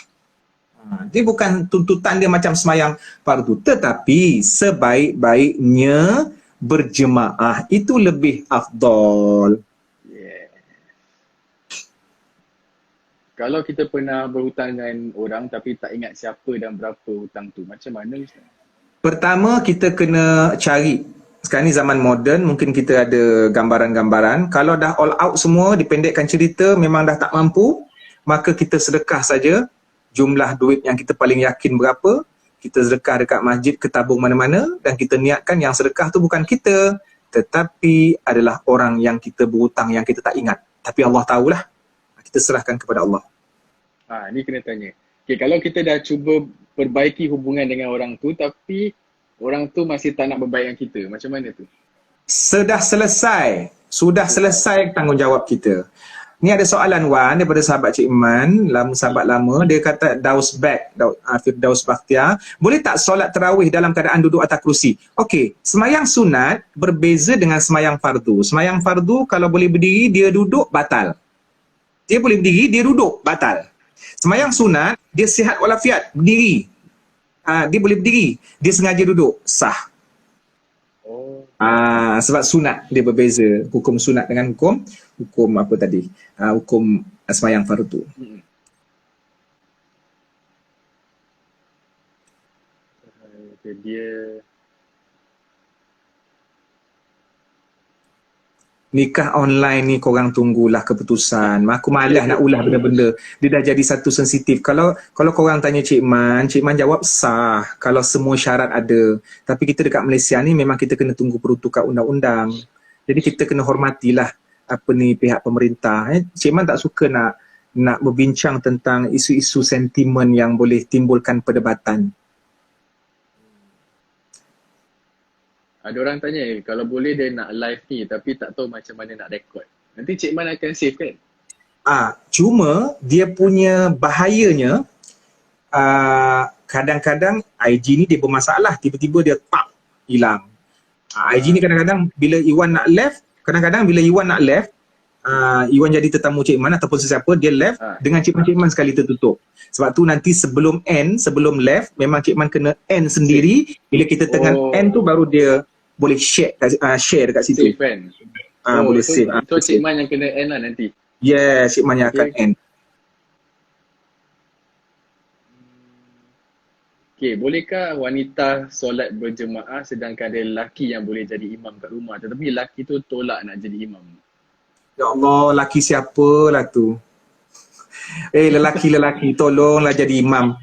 Dia bukan tuntutan dia macam semayang fardu. Tetapi sebaik-baiknya berjemaah itu lebih afdal. Kalau kita pernah berhutang dengan orang tapi tak ingat siapa dan berapa hutang tu, macam mana Ustaz? Pertama, kita kena cari. Sekarang ni zaman moden, mungkin kita ada gambaran-gambaran. Kalau dah all out semua, dipendekkan cerita, memang dah tak mampu, maka kita sedekah saja jumlah duit yang kita paling yakin berapa. Kita sedekah dekat masjid, ke tabung mana-mana, dan kita niatkan yang sedekah tu bukan kita, tetapi adalah orang yang kita berhutang yang kita tak ingat. Tapi Allah tahulah. Kita serahkan kepada Allah. Ni kena tanya. Okay, kalau kita dah cuba perbaiki hubungan dengan orang tu tapi orang tu masih tak nak berbaik dengan kita, macam mana tu? Sudah selesai tanggungjawab kita. Ni ada soalan Wan daripada sahabat Cik Man, sahabat lama, dia kata Daus Bakhtiar, boleh tak solat tarawih dalam keadaan duduk atas kerusi? Okey, semayang sunat berbeza dengan semayang fardu. Semayang fardu kalau boleh berdiri, dia duduk, batal. Dia boleh berdiri, dia duduk, batal. Semayang sunat, dia sihat walafiat, berdiri. Dia boleh berdiri, dia sengaja duduk, sah. Sebab sunat dia berbeza. Hukum sunat dengan hukum apa tadi? Hukum semayang fardu. Dia nikah online ni korang tunggulah keputusan. Aku malas nak ulah benda-benda. Dia dah jadi satu sensitif. Kalau korang tanya Cik Man jawab sah kalau semua syarat ada. Tapi kita dekat Malaysia ni memang kita kena tunggu peruntukan undang-undang. Jadi kita kena hormatilah pihak pemerintah. Cik Man tak suka nak nak berbincang tentang isu-isu sentimen yang boleh timbulkan perdebatan. Ada orang tanya, kalau boleh dia nak live ni tapi tak tahu macam mana nak record. Nanti Cik Man akan save kan? Cuma dia punya bahayanya, kadang-kadang IG ni dia bermasalah, tiba-tiba dia hilang. IG ni kadang-kadang bila Iwan nak left, Iwan jadi tetamu Cik Man ataupun sesiapa, dia left dengan Cik Man sekali tertutup. Sebab tu nanti sebelum left, memang Cik Man kena end sendiri. Bila kita tengah end tu baru dia boleh share dekat situ. Save kan? Boleh save. So Cik Man yang kena end lah nanti. Yes, Cik Man yang akan end. Okay, bolehkah wanita solat berjemaah sedangkan ada lelaki yang boleh jadi imam kat rumah, tetapi lelaki tu tolak nak jadi imam? Ya Allah, lelaki siapalah tu? Lelaki, tolonglah jadi imam.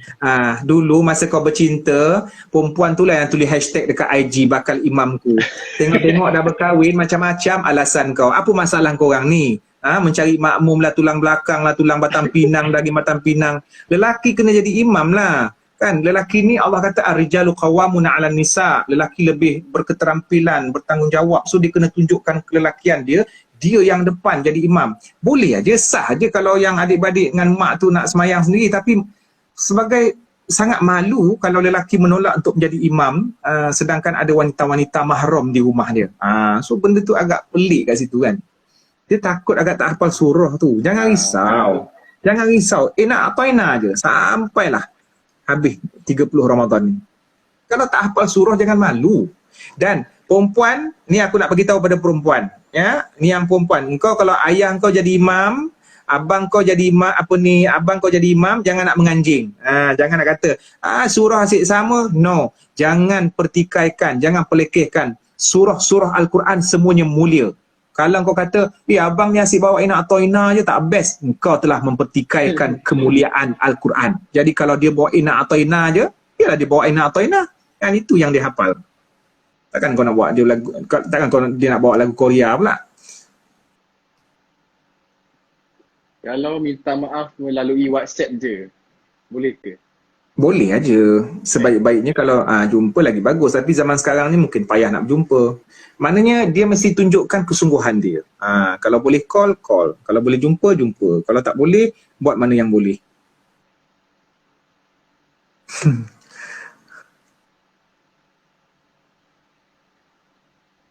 Dulu masa kau bercinta, perempuan tu lah yang tulis hashtag dekat IG bakal imamku. Tengok-tengok dah berkahwin, macam-macam alasan kau. Apa masalah korang ni? Mencari makmum lah, tulang belakang lah, tulang batang pinang, daging batang pinang. Lelaki kena jadi imam lah. Kan, lelaki ni Allah kata ar-rijalu qawwamuna 'alan nisa. Lelaki lebih berketerampilan, bertanggungjawab. So dia kena tunjukkan kelelakian dia. Dia yang depan jadi imam. Boleh aja, sah aja kalau yang adik-beradik dengan mak tu nak semayang sendiri. Tapi sebagai sangat malu kalau lelaki menolak untuk menjadi imam, sedangkan ada wanita-wanita mahram di rumah dia. So benda tu agak pelik kat situ kan. Dia takut agak tak hafal surah tu. Jangan risau. Nak ataina je sampailah habis 30 Ramadan ni. Kalau tak hafal surah jangan malu. Dan perempuan, ni aku nak bagi tahu pada perempuan, ya. Ni yang perempuan, engkau kalau ayah kau jadi imam, abang kau jadi imam, jangan nak menganjing. Jangan nak kata, surah asyik sama. No, jangan pertikaikan, jangan pelekehkan. Surah-surah Al-Quran semuanya mulia. Kalau kau kata, abang ni asyik bawa ina atau ina je, tak best. Engkau telah mempertikaikan kemuliaan Al-Quran. Jadi kalau dia bawa ina atau ina je, biarlah dia bawa ina atau ina. Kan itu yang dia hafal. Takkan kau nak buat dia lagu, takkan dia nak bawa lagu Korea pula. Kalau minta maaf melalui WhatsApp je, boleh ke? Boleh aja. Sebaik-baiknya kalau jumpa lagi bagus. Tapi zaman sekarang ni mungkin payah nak berjumpa. Maknanya dia mesti tunjukkan kesungguhan dia. Kalau boleh call. Kalau boleh jumpa. Kalau tak boleh, buat mana yang boleh.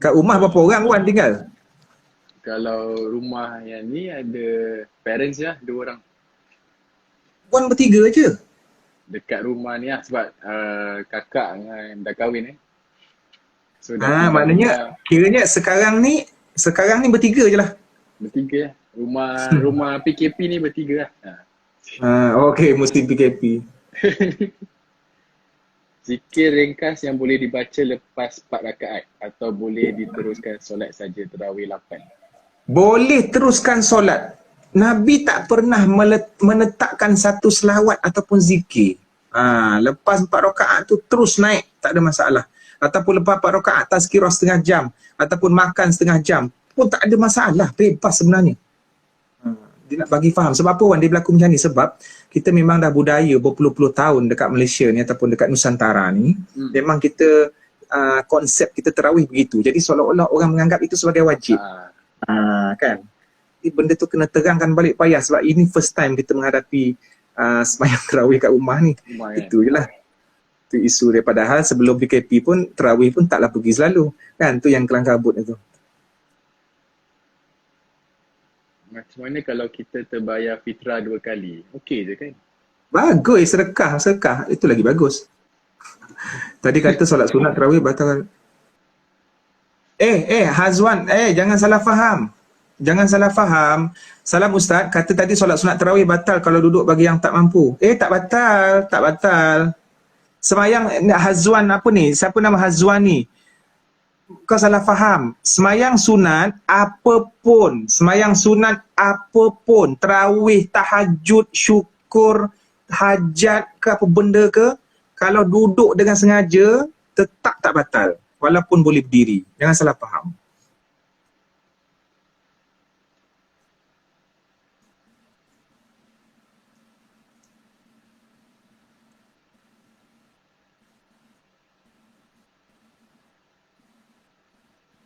Kat rumah berapa orang Wan tinggal? Kalau rumah yang ni ada parents lah, 2 orang. Wan bertiga je? Dekat rumah ni lah sebab kakak dah kahwin So maknanya kiranya sekarang ni bertiga je lah. Bertiga lah. Rumah PKP ni bertiga lah. Okey, mesti PKP. Zikir ringkas yang boleh dibaca lepas 4 rakaat atau boleh diteruskan solat saja tarawih 8? Boleh teruskan solat. Nabi tak pernah menetapkan satu selawat ataupun zikir. Lepas 4 rakaat tu terus naik, tak ada masalah. Ataupun lepas 4 rakaat tazkirah setengah jam ataupun makan setengah jam pun tak ada masalah, bebas sebenarnya. Dia nak bagi faham. Sebab apa Wan dia berlaku macam ni? Sebab kita memang dah budaya berpuluh-puluh tahun dekat Malaysia ni ataupun dekat Nusantara ni, memang kita konsep kita tarawih begitu. Jadi seolah-olah orang menganggap itu sebagai wajib. Kan? Benda tu kena terangkan balik, payah sebab ini first time kita menghadapi sembahyang tarawih kat rumah ni. Itu je lah. Itu isu dia. Padahal sebelum PKP pun tarawih pun taklah pergi selalu. Kan? Tu yang kelang kabut itu. Macam mana kalau kita terbayar fitrah 2 kali? Okey je kan? Bagus, sedekah. Itu lagi bagus. Tadi kata solat sunat tarawih batal. Hazwan, jangan salah faham. Salam Ustaz, kata tadi solat sunat tarawih batal kalau duduk bagi yang tak mampu. Tak batal. Semayang Hazwan apa ni? Siapa nama Hazwan ni? Kau salah faham. Semayang sunat apapun, tarawih, tahajud, syukur, hajat ke apa benda ke, kalau duduk dengan sengaja tetap tak batal walaupun boleh berdiri. Jangan salah faham.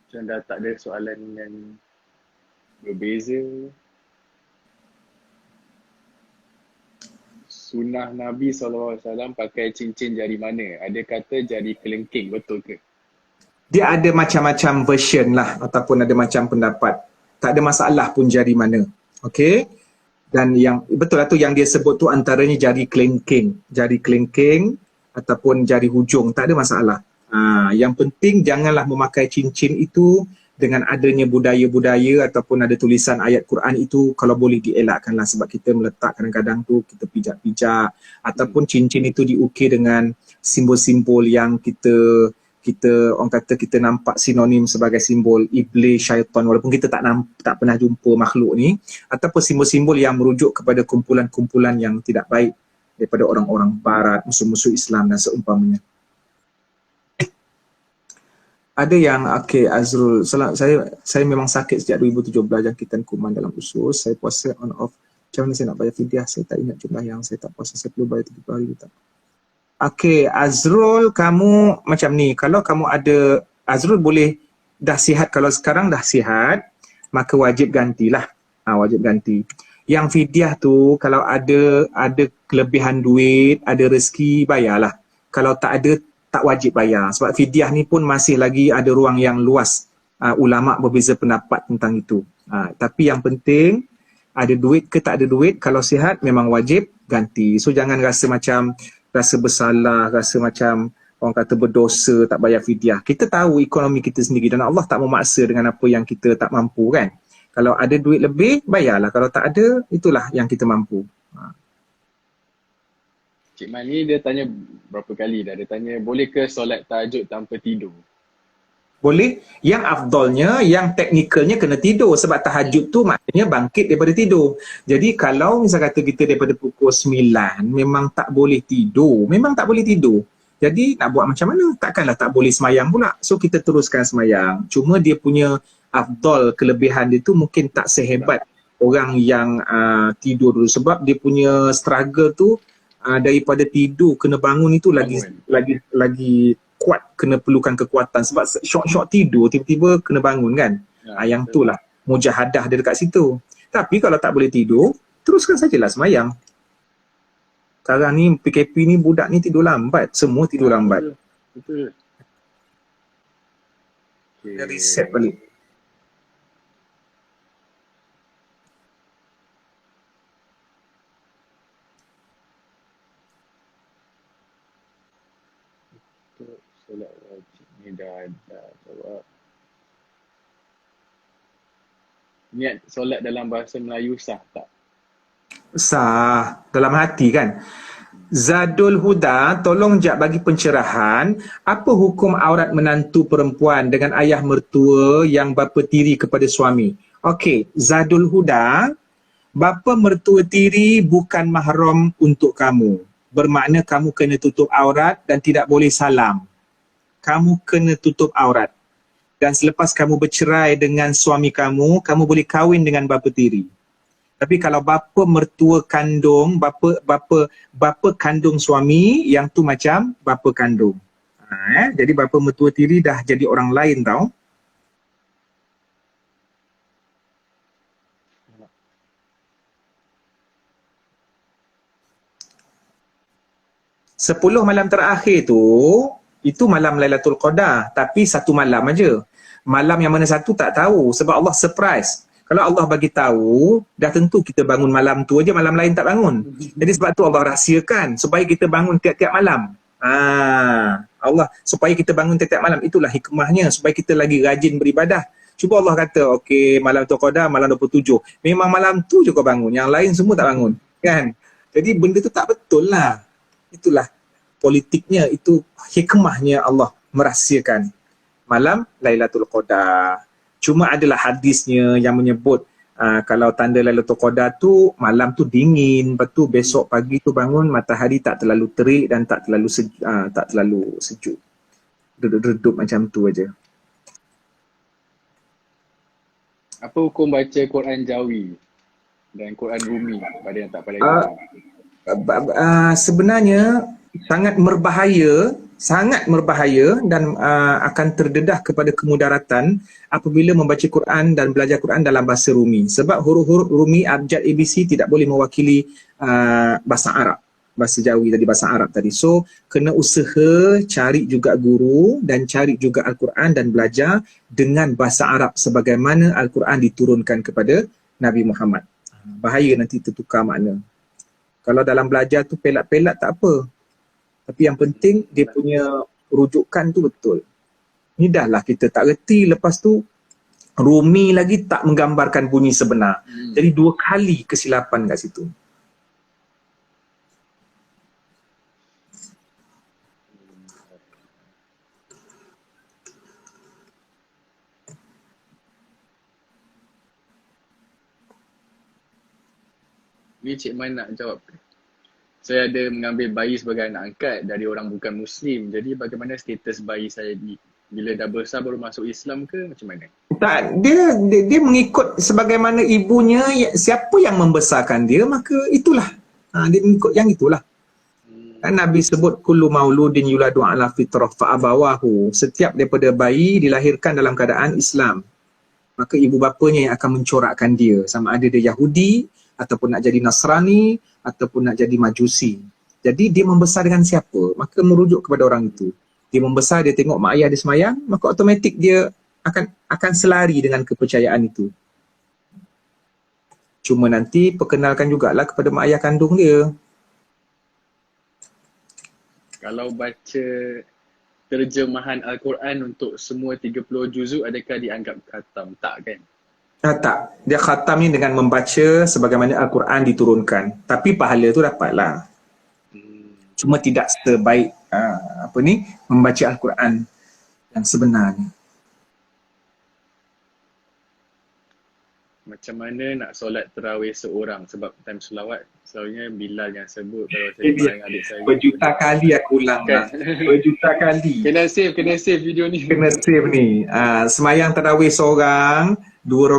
Macam dah tak ada soalan yang berbeza. Sunnah Nabi SAW pakai cincin jari mana? Ada kata jari kelengking, betul ke? Dia ada macam-macam version lah ataupun ada macam pendapat. Tak ada masalah pun jari mana. Okey? Dan yang betul lah tu yang dia sebut tu antaranya jari kelengking ataupun jari hujung, tak ada masalah. Yang penting janganlah memakai cincin itu dengan adanya budaya-budaya ataupun ada tulisan ayat Quran itu, kalau boleh dielakkanlah, sebab kita meletak kadang-kadang tu kita pijak-pijak ataupun cincin itu diukir dengan simbol-simbol yang kita orang kata kita nampak sinonim sebagai simbol iblis, syaitan, walaupun kita tak pernah jumpa makhluk ni, ataupun simbol-simbol yang merujuk kepada kumpulan-kumpulan yang tidak baik daripada orang-orang barat, musuh-musuh Islam dan seumpamanya. Ada yang, okey Azrul, saya memang sakit sejak 2017, jangkitan kuman dalam usus. Saya puasa on off. Macam mana saya nak bayar fidyah? Saya tak ingat jumlah yang saya tak puasa. Saya perlu bayar 30 hari tak? Okey Azrul, kamu macam ni. Kalau kamu ada, Azrul boleh dah sihat. Kalau sekarang dah sihat, maka wajib gantilah. Wajib ganti. Yang fidyah tu, kalau ada kelebihan duit, ada rezeki, bayarlah. Kalau tak ada, tak wajib bayar. Sebab fidyah ni pun masih lagi ada ruang yang luas. Ulama' berbeza pendapat tentang itu. Tapi yang penting, ada duit ke tak ada duit, kalau sihat memang wajib ganti. So jangan rasa macam, rasa bersalah, rasa macam orang kata berdosa tak bayar fidyah. Kita tahu ekonomi kita sendiri dan Allah tak memaksa dengan apa yang kita tak mampu kan. Kalau ada duit lebih, bayarlah. Kalau tak ada, itulah yang kita mampu. Cik Man ni dia tanya berapa kali dah. Dia tanya, boleh ke solat tahajud tanpa tidur? Boleh. Yang afdalnya, yang teknikalnya kena tidur. Sebab tahajud tu maknanya bangkit daripada tidur. Jadi kalau misal kata kita daripada pukul 9, memang tak boleh tidur. Memang tak boleh tidur. Jadi nak buat macam mana? Takkanlah tak boleh semayang pula. So kita teruskan semayang. Cuma dia punya afdal, kelebihan dia tu mungkin tak sehebat orang yang tidur dulu. Sebab dia punya struggle tu daripada tidur kena bangun itu lagi kuat, kena perlukan kekuatan. Sebab short tidur tiba-tiba kena bangun kan. Yang tu lah mujahadah dia dekat situ. Tapi kalau tak boleh tidur, teruskan sajalah semayang. Sekarang ni PKP ni budak ni tidur lambat, semua tidur lambat. Betul. Dia reset balik. Solat wajib ni dah ada jawab. Niat solat dalam bahasa Melayu sah tak? Sah, dalam hati kan. Zadul Huda, tolong jap bagi pencerahan, apa hukum aurat menantu perempuan dengan ayah mertua yang bapa tiri kepada suami? Okey, Zadul Huda, bapa mertua tiri bukan mahram untuk kamu. Bermakna kamu kena tutup aurat dan tidak boleh salam. Kamu kena tutup aurat. Dan selepas kamu bercerai dengan suami kamu, kamu boleh kahwin dengan bapa tiri. Tapi kalau bapa mertua kandung, bapa kandung suami, yang tu macam bapa kandung. Jadi bapa mertua tiri dah jadi orang lain tau. Sepuluh malam terakhir tu, itu malam Lailatul Qadar, tapi satu malam aja. Malam yang mana satu tak tahu sebab Allah surprise. Kalau Allah bagi tahu, dah tentu kita bangun malam tu aja, malam lain tak bangun. Jadi sebab tu Allah rahsiakan supaya kita bangun tiap-tiap malam. Allah supaya kita bangun tiap-tiap malam, itulah hikmahnya supaya kita lagi rajin beribadah. Cuba Allah kata, okey malam tu Qadar malam 27. Memang malam tu je kau bangun, yang lain semua tak bangun, kan? Jadi benda tu tak betul lah. Itulah politiknya, itu hikmahnya Allah merahsiakan malam Lailatul Qadar. Cuma adalah hadisnya yang menyebut kalau tanda Lailatul Qadar tu malam tu dingin, lepas tu besok pagi tu bangun matahari tak terlalu terik dan tak terlalu sejuk. Redup macam tu aja. Apa hukum baca Quran Jawi dan Quran Rumi pada yang tak pandai Sebenarnya sangat berbahaya sangat berbahaya dan akan terdedah kepada kemudaratan apabila membaca Quran dan belajar Quran dalam bahasa Rumi. Sebab huruf-huruf Rumi, abjad, ABC tidak boleh mewakili bahasa Arab, bahasa Jawi tadi, bahasa Arab tadi. So, kena usaha cari juga guru dan cari juga Al-Quran dan belajar dengan bahasa Arab sebagaimana Al-Quran diturunkan kepada Nabi Muhammad. Bahaya nanti tertukar makna. Kalau dalam belajar tu pelat-pelat tak apa. Tapi yang penting dia punya rujukan tu betul. Ni dah lah kita tak reti, lepas tu Rumi lagi tak menggambarkan bunyi sebenar. Jadi 2 kali kesilapan kat situ. Ni Cik Man nak jawab. Saya ada mengambil bayi sebagai anak angkat dari orang bukan Muslim. Jadi bagaimana status bayi saya bila dah besar baru masuk Islam ke macam mana? Tak, dia mengikut sebagaimana ibunya, siapa yang membesarkan dia, maka itulah. Dia mengikut yang itulah. Kan Nabi sebut kullu mauludin yuladu ala fitrah fa abawahu. Setiap daripada bayi dilahirkan dalam keadaan Islam. Maka ibu bapanya yang akan mencorakkan dia, sama ada dia Yahudi ataupun nak jadi Nasrani ataupun nak jadi Majusi. Jadi dia membesar dengan siapa? Maka merujuk kepada orang itu. Dia membesar, dia tengok mak ayah dia semayang, maka automatik dia akan selari dengan kepercayaan itu. Cuma nanti perkenalkan jugalah kepada mak ayah kandung dia. Kalau baca terjemahan Al-Quran untuk semua 30 juzuk, adakah dianggap khatam? Tak kan? Tak. Dia khatam ni dengan membaca sebagaimana Al-Quran diturunkan. Tapi pahala tu dapatlah. Cuma tidak sebaik membaca Al-Quran yang sebenarnya. Macam mana nak solat tarawih seorang? Sebab time selawat selalunya Bilal yang sebut. Kalau saya bareng adik saya, berjuta kali aku ulang kan? Berjuta kali. Kena save video ni. Kena save ni. Semayang tarawih seorang, 2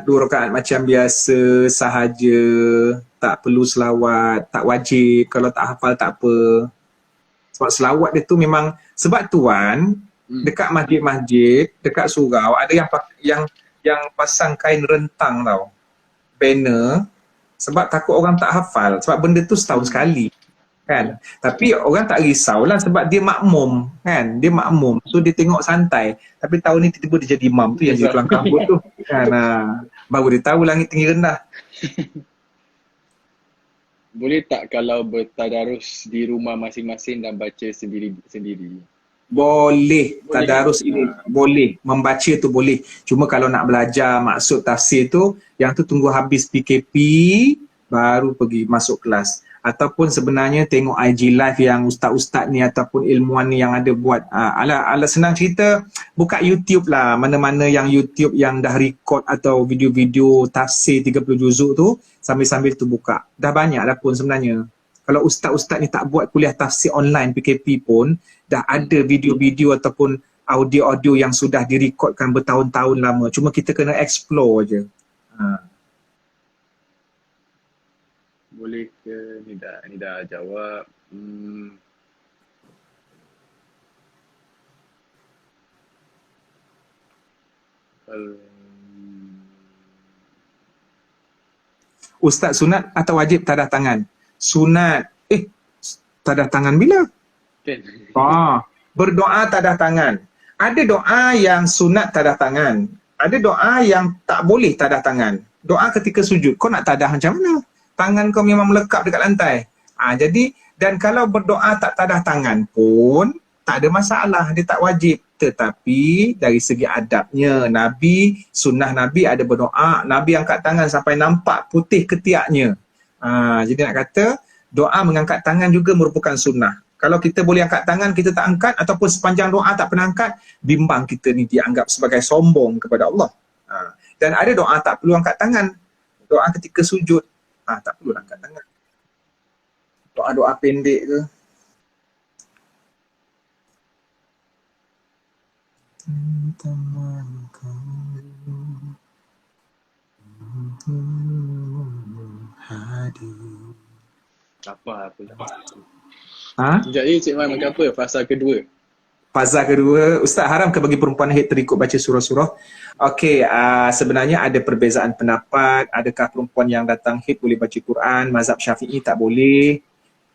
rakaat macam biasa sahaja, tak perlu selawat, tak wajib. Kalau tak hafal tak apa. Sebab selawat dia tu memang, sebab tuan dekat masjid-masjid, dekat surau ada yang pasang kain rentang tau, banner, sebab takut orang tak hafal, sebab benda tu setahun sekali kan. Tapi orang tak risaulah sebab dia makmum kan, dia makmum, so dia tengok santai. Tapi tahun ni tiba-tiba dia jadi imam tu yang jadi tulang kabut tu kan, baru dia tahu langit tinggi rendah. Boleh tak kalau bertadarus di rumah masing-masing dan baca sendiri-sendiri? Boleh, tadarus ini boleh, membaca tu boleh. Cuma kalau nak belajar maksud tafsir tu, yang tu tunggu habis PKP baru pergi masuk kelas. Ataupun sebenarnya tengok IG live yang ustaz-ustaz ni ataupun ilmuwan ni yang ada buat. Ala senang cerita, buka YouTube lah, mana-mana yang YouTube yang dah record atau video-video tafsir 30 juzuk tu, sambil-sambil tu buka. Dah banyak dah pun sebenarnya. Kalau ustaz-ustaz ni tak buat kuliah tafsir online PKP pun, dah ada video-video ataupun audio-audio yang sudah direkodkan bertahun-tahun lama. Cuma kita kena explore je. Boleh ke? Ni dah jawab. Ustaz sunat atau wajib tadah tangan? Sunat. Tadah tangan bila? Berdoa tadah tangan. Ada doa yang sunat tadah tangan. Ada doa yang tak boleh tadah tangan. Doa ketika sujud, kau nak tadah macam mana? Tangan kau memang melekap dekat lantai. Jadi, dan kalau berdoa tak tadah tangan pun, tak ada masalah, dia tak wajib. Tetapi dari segi adabnya, sunnah Nabi ada berdoa, Nabi angkat tangan sampai nampak putih ketiaknya. Jadi nak kata, doa mengangkat tangan juga merupakan sunnah. Kalau kita boleh angkat tangan, kita tak angkat, ataupun sepanjang doa tak pernah angkat, bimbang kita ni dianggap sebagai sombong kepada Allah. Dan ada doa tak perlu angkat tangan. Doa ketika sujud, tak perlu angkat tangan. Doa-doa pendek ke. Apa pula? Ha? Sekejap ni Cik Man makan apa? Fasa kedua. Fazal kedua, Ustaz haram ke bagi perempuan haid terikut baca surah-surah? Okey, sebenarnya ada perbezaan pendapat. Adakah perempuan yang datang haid boleh baca Quran? Mazhab Syafi'i tak boleh.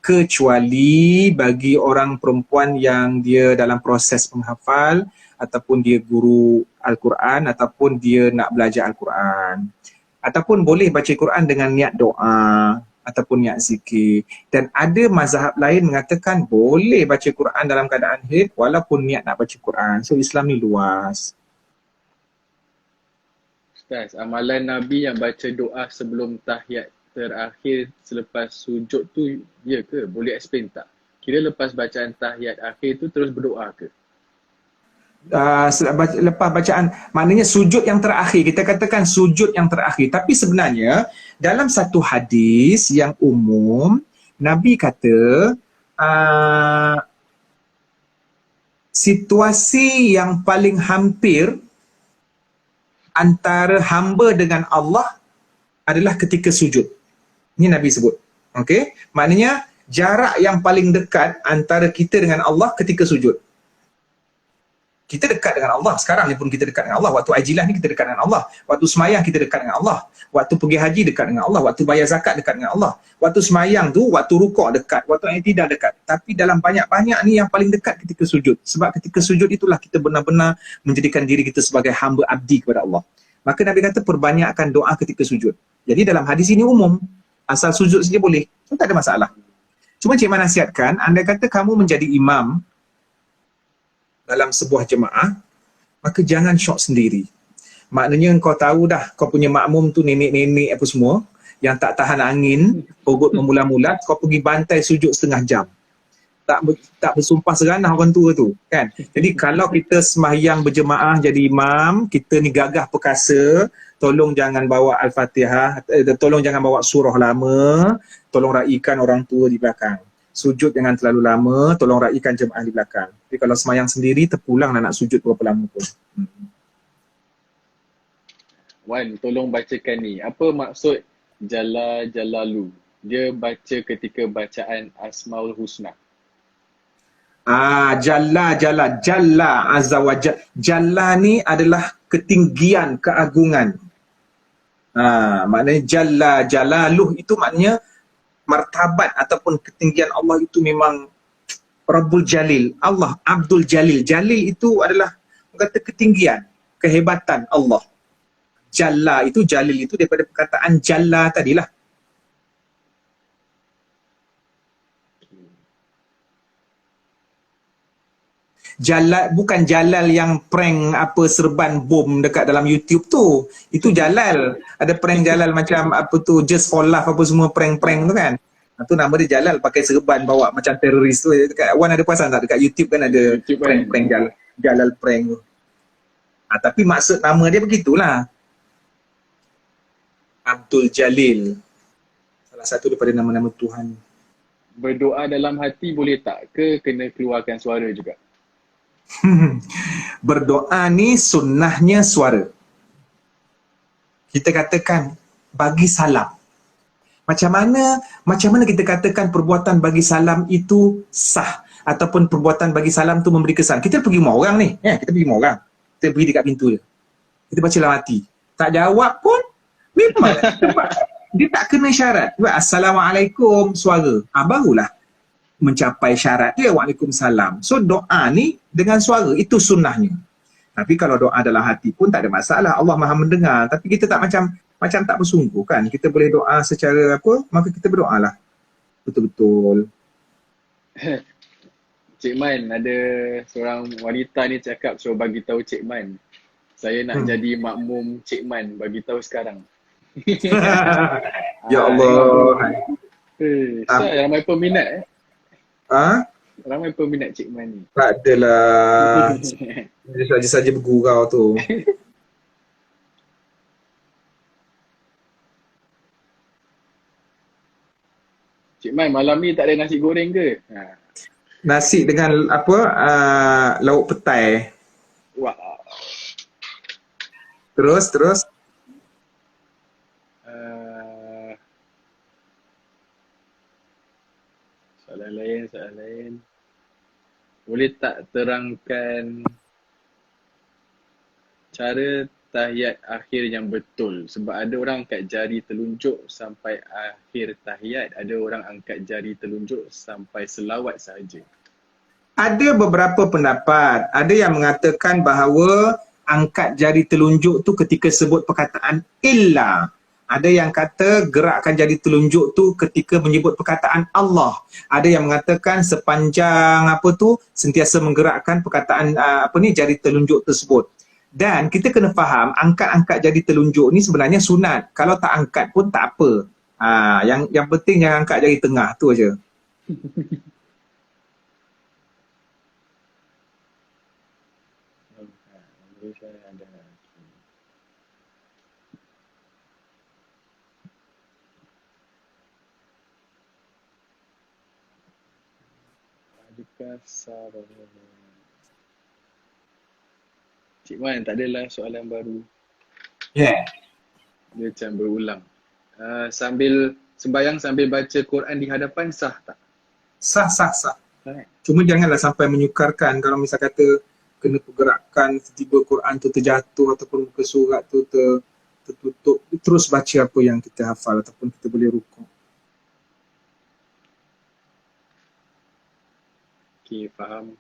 Kecuali bagi orang perempuan yang dia dalam proses menghafal ataupun dia guru Al-Quran ataupun dia nak belajar Al-Quran. Ataupun boleh baca Quran dengan niat doa ataupun niat zikir. Dan ada mazhab lain mengatakan boleh baca Quran dalam keadaan haid walaupun niat nak baca Quran. So Islam ni luas. Ustaz, amalan Nabi yang baca doa sebelum tahiyat terakhir selepas sujud tu, ya ke? Boleh explain tak? Kira lepas bacaan tahiyat akhir tu terus berdoa ke? Lepas bacaan, maknanya sujud yang terakhir, kita katakan sujud yang terakhir. Tapi sebenarnya dalam satu hadis yang umum, Nabi kata situasi yang paling hampir antara hamba dengan Allah adalah ketika sujud. Ini Nabi sebut. Okey? Maknanya jarak yang paling dekat antara kita dengan Allah ketika sujud. Kita dekat dengan Allah. Sekarang ni pun kita dekat dengan Allah. Waktu ajilah ni kita dekat dengan Allah. Waktu semayang kita dekat dengan Allah. Waktu pergi haji dekat dengan Allah. Waktu bayar zakat dekat dengan Allah. Waktu semayang tu, waktu rukuk dekat. Waktu i'tidal dekat. Tapi dalam banyak-banyak ni yang paling dekat ketika sujud. Sebab ketika sujud itulah kita benar-benar menjadikan diri kita sebagai hamba abdi kepada Allah. Maka Nabi kata perbanyakkan doa ketika sujud. Jadi dalam hadis ini umum. Asal sujud saja boleh. So, tak ada masalah. Cuma Cik Man nasihatkan, anda kata kamu menjadi imam dalam sebuah jemaah, maka jangan syok sendiri. Maknanya kau tahu dah, kau punya makmum tu nenek-nenek apa semua, yang tak tahan angin, perut memula-mulat, kau pergi bantai sujud setengah jam. Tak bersumpah seranah orang tua tu, kan? Jadi kalau kita sembahyang berjemaah jadi imam, kita ni gagah perkasa, tolong jangan bawa Al-Fatihah, tolong jangan bawa surah lama, tolong raikan orang tua di belakang. Sujud jangan terlalu lama, tolong raikan jemaah di belakang. Tapi kalau sembahyang sendiri, terpulang nak sujud berapa lama pun. Wan, tolong bacakan ni. Apa maksud Jalla Jalalu? Dia baca ketika bacaan Asmaul Husna. Jalla azza wa jalla. Jalla ni adalah ketinggian, keagungan. Maknanya Jalla Jalaluh itu maknanya martabat ataupun ketinggian Allah itu memang Rabbul Jalil. Allah Abdul Jalil. Jalil itu adalah kata ketinggian, kehebatan Allah. Jalla itu, Jalil itu daripada perkataan Jalla tadilah. Jalal, bukan Jalal yang prank apa serban bom dekat dalam YouTube tu. Itu Jalal. Ada prank Jalal macam apa tu, Just for Laugh apa semua prank-prank tu kan. Itu nama dia Jalal, pakai serban bawa macam teroris tu. Dekat, Wan ada perasan tak dekat YouTube kan ada prank-prank Jalal prank tu. Tapi maksud nama dia begitulah. Abdul Jalil. Salah satu daripada nama-nama Tuhan. Berdoa dalam hati boleh tak ke kena keluarkan suara juga? Berdoa ni sunnahnya suara. Kita katakan bagi salam. Macam mana kita katakan perbuatan bagi salam itu sah ataupun perbuatan bagi salam tu memberi kesan. Kita pergi rumah orang ni, kita pergi rumah orang. Kita pergi dekat pintu dia. Kita baca dalam hati. Tak jawab pun memang dia tak kena syarat. Assalamualaikum suara. Barulah mencapai syarat dia, waalaikumsalam. So doa ni dengan suara, itu sunnahnya. Tapi kalau doa dalam hati pun tak ada masalah, Allah Maha mendengar. Tapi kita tak macam tak bersungguh kan. Kita boleh doa secara apa, maka kita berdoalah betul-betul. Cik Man, ada seorang wanita ni cakap suruh bagi tahu Cik Man, saya nak jadi makmum Cik Man, bagi tahu sekarang. Ya Allah. Ramai peminat ramai peminat Cik Man ni. Tak adalah. Dia saja bergurau tu. Cik Man, malam ni tak ada nasi goreng ke? Nasi dengan apa? Lauk petai. Wah. Terus. Soalan lain. boleh tak terangkan cara tahiyat akhir yang betul? Sebab ada orang angkat jari telunjuk sampai akhir tahiyat, ada orang angkat jari telunjuk sampai selawat sahaja. Ada beberapa pendapat. Ada yang mengatakan bahawa angkat jari telunjuk tu ketika sebut perkataan illa. Ada yang kata gerakkan jari telunjuk tu ketika menyebut perkataan Allah. Ada yang mengatakan sepanjang sentiasa menggerakkan perkataan jari telunjuk tersebut. Dan kita kena faham angkat-angkat jari telunjuk ni sebenarnya sunat. Kalau tak angkat pun tak apa. Yang penting jangan angkat jari tengah tu aja. Adakah Cik Man, tak adalah soalan baru. Yeah. Dia macam berulang. Sambil sembayang sambil baca Quran di hadapan sah tak? Sah. Right. Cuma janganlah sampai menyukarkan. Kalau misal kata kena pergerakan tiba Quran tu terjatuh ataupun muka surat tu tertutup, terus baca apa yang kita hafal ataupun kita boleh rukuk. Okay, faham.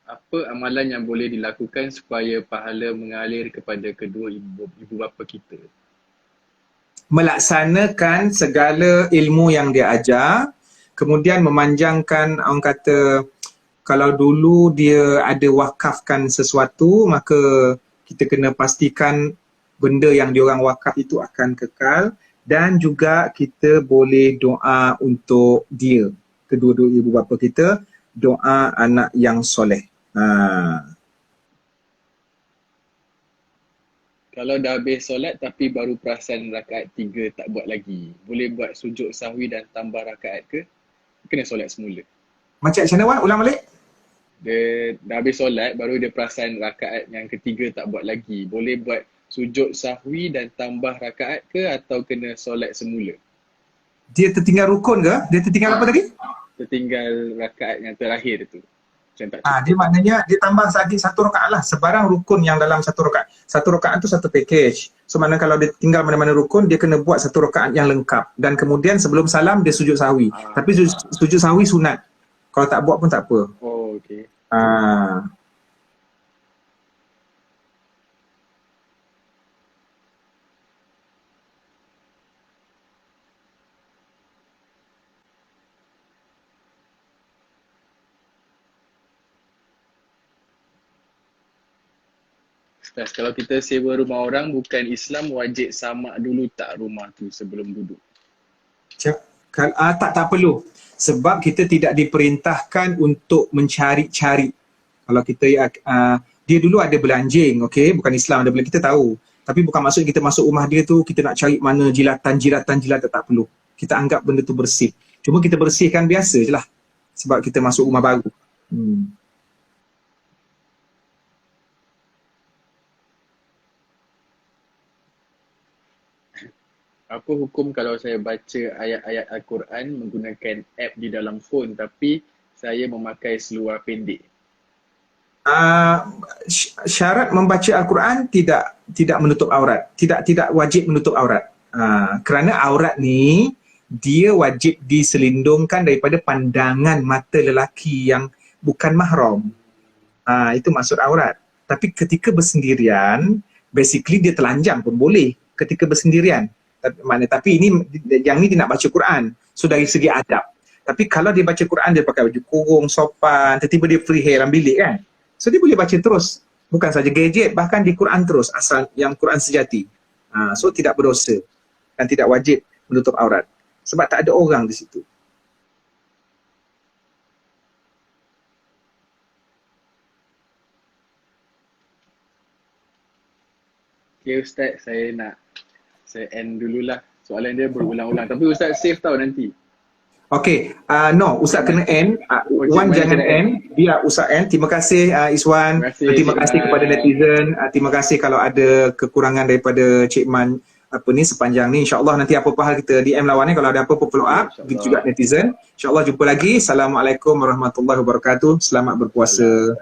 Apa amalan yang boleh dilakukan supaya pahala mengalir kepada kedua ibu bapa kita? Melaksanakan segala ilmu yang dia ajar, kemudian memanjangkan, orang kata kalau dulu dia ada wakafkan sesuatu, maka kita kena pastikan benda yang diorang wakaf itu akan kekal, dan juga kita boleh doa untuk dia, kedua-dua ibu bapa kita, doa anak yang soleh. Kalau dah habis solat tapi baru perasan rakaat 3 tak buat lagi, boleh buat sujud sahwi dan tambah rakaat ke? Kena solat semula. Macam mana Wan? Ulang balik. Dia dah habis solat baru dia perasan rakaat yang ketiga tak buat lagi, boleh buat sujud sahwi dan tambah rakaat ke atau kena solat semula? Dia tertinggal rukun ke? Dia tertinggal apa tadi? Tertinggal rakaat yang terakhir tu. Macam tak Dia maknanya dia tambah lagi satu rakaat lah, sebarang rukun yang dalam satu rakaat. Satu rakaat tu satu package. So mana kalau dia tinggal mana-mana rukun, dia kena buat satu rakaat yang lengkap. Dan kemudian sebelum salam dia sujud sahwi. Tapi sujud sahwi sunat. Kalau tak buat pun tak apa. Oh, okey. Ustaz, kalau kita sewa rumah orang bukan Islam, wajib samak dulu tak rumah tu sebelum duduk? Tak perlu. Sebab kita tidak diperintahkan untuk mencari-cari. Kalau kita, dia dulu ada belanjing, okey, bukan Islam, ada belanjing, kita tahu. Tapi bukan maksud kita masuk rumah dia tu, kita nak cari mana jilatan, tak perlu. Kita anggap benda tu bersih. Cuma kita bersihkan biasa je lah. Sebab kita masuk rumah baru. Apa hukum kalau saya baca ayat-ayat Al-Quran menggunakan app di dalam phone tapi saya memakai seluar pendek? Syarat membaca Al-Quran tidak menutup aurat. Tidak wajib menutup aurat. Kerana aurat ni dia wajib diselindungkan daripada pandangan mata lelaki yang bukan mahram. Itu maksud aurat. Tapi ketika bersendirian, basically dia telanjang pun boleh ketika bersendirian. Tapi yang ni dia nak baca Quran. So dari segi adab. Tapi kalau dia baca Quran, dia pakai baju kurung, sopan, tiba-tiba dia free hair dalam bilik kan. So dia boleh baca terus. Bukan saja gadget, bahkan di Quran terus, asal yang Quran sejati. So tidak berdosa dan tidak wajib menutup aurat. Sebab tak ada orang di situ. Okay Ustaz, saya end dululah. Soalan dia berulang-ulang. Tapi Ustaz save tau nanti. Okay, no, Ustaz kena end. Wan Cik Man jangan kena end. Biar Ustaz end. Terima kasih Iswan. Terima kasih, Terima Cik kasih Man. kepada netizen. Terima kasih kalau ada kekurangan daripada Cik Man sepanjang ni. InsyaAllah nanti apa-apa hal kita DM lawan ni. Kalau ada apa-apa follow up, InsyaAllah. begitu juga netizen. InsyaAllah jumpa lagi. Assalamualaikum warahmatullahi wabarakatuh. Selamat berpuasa.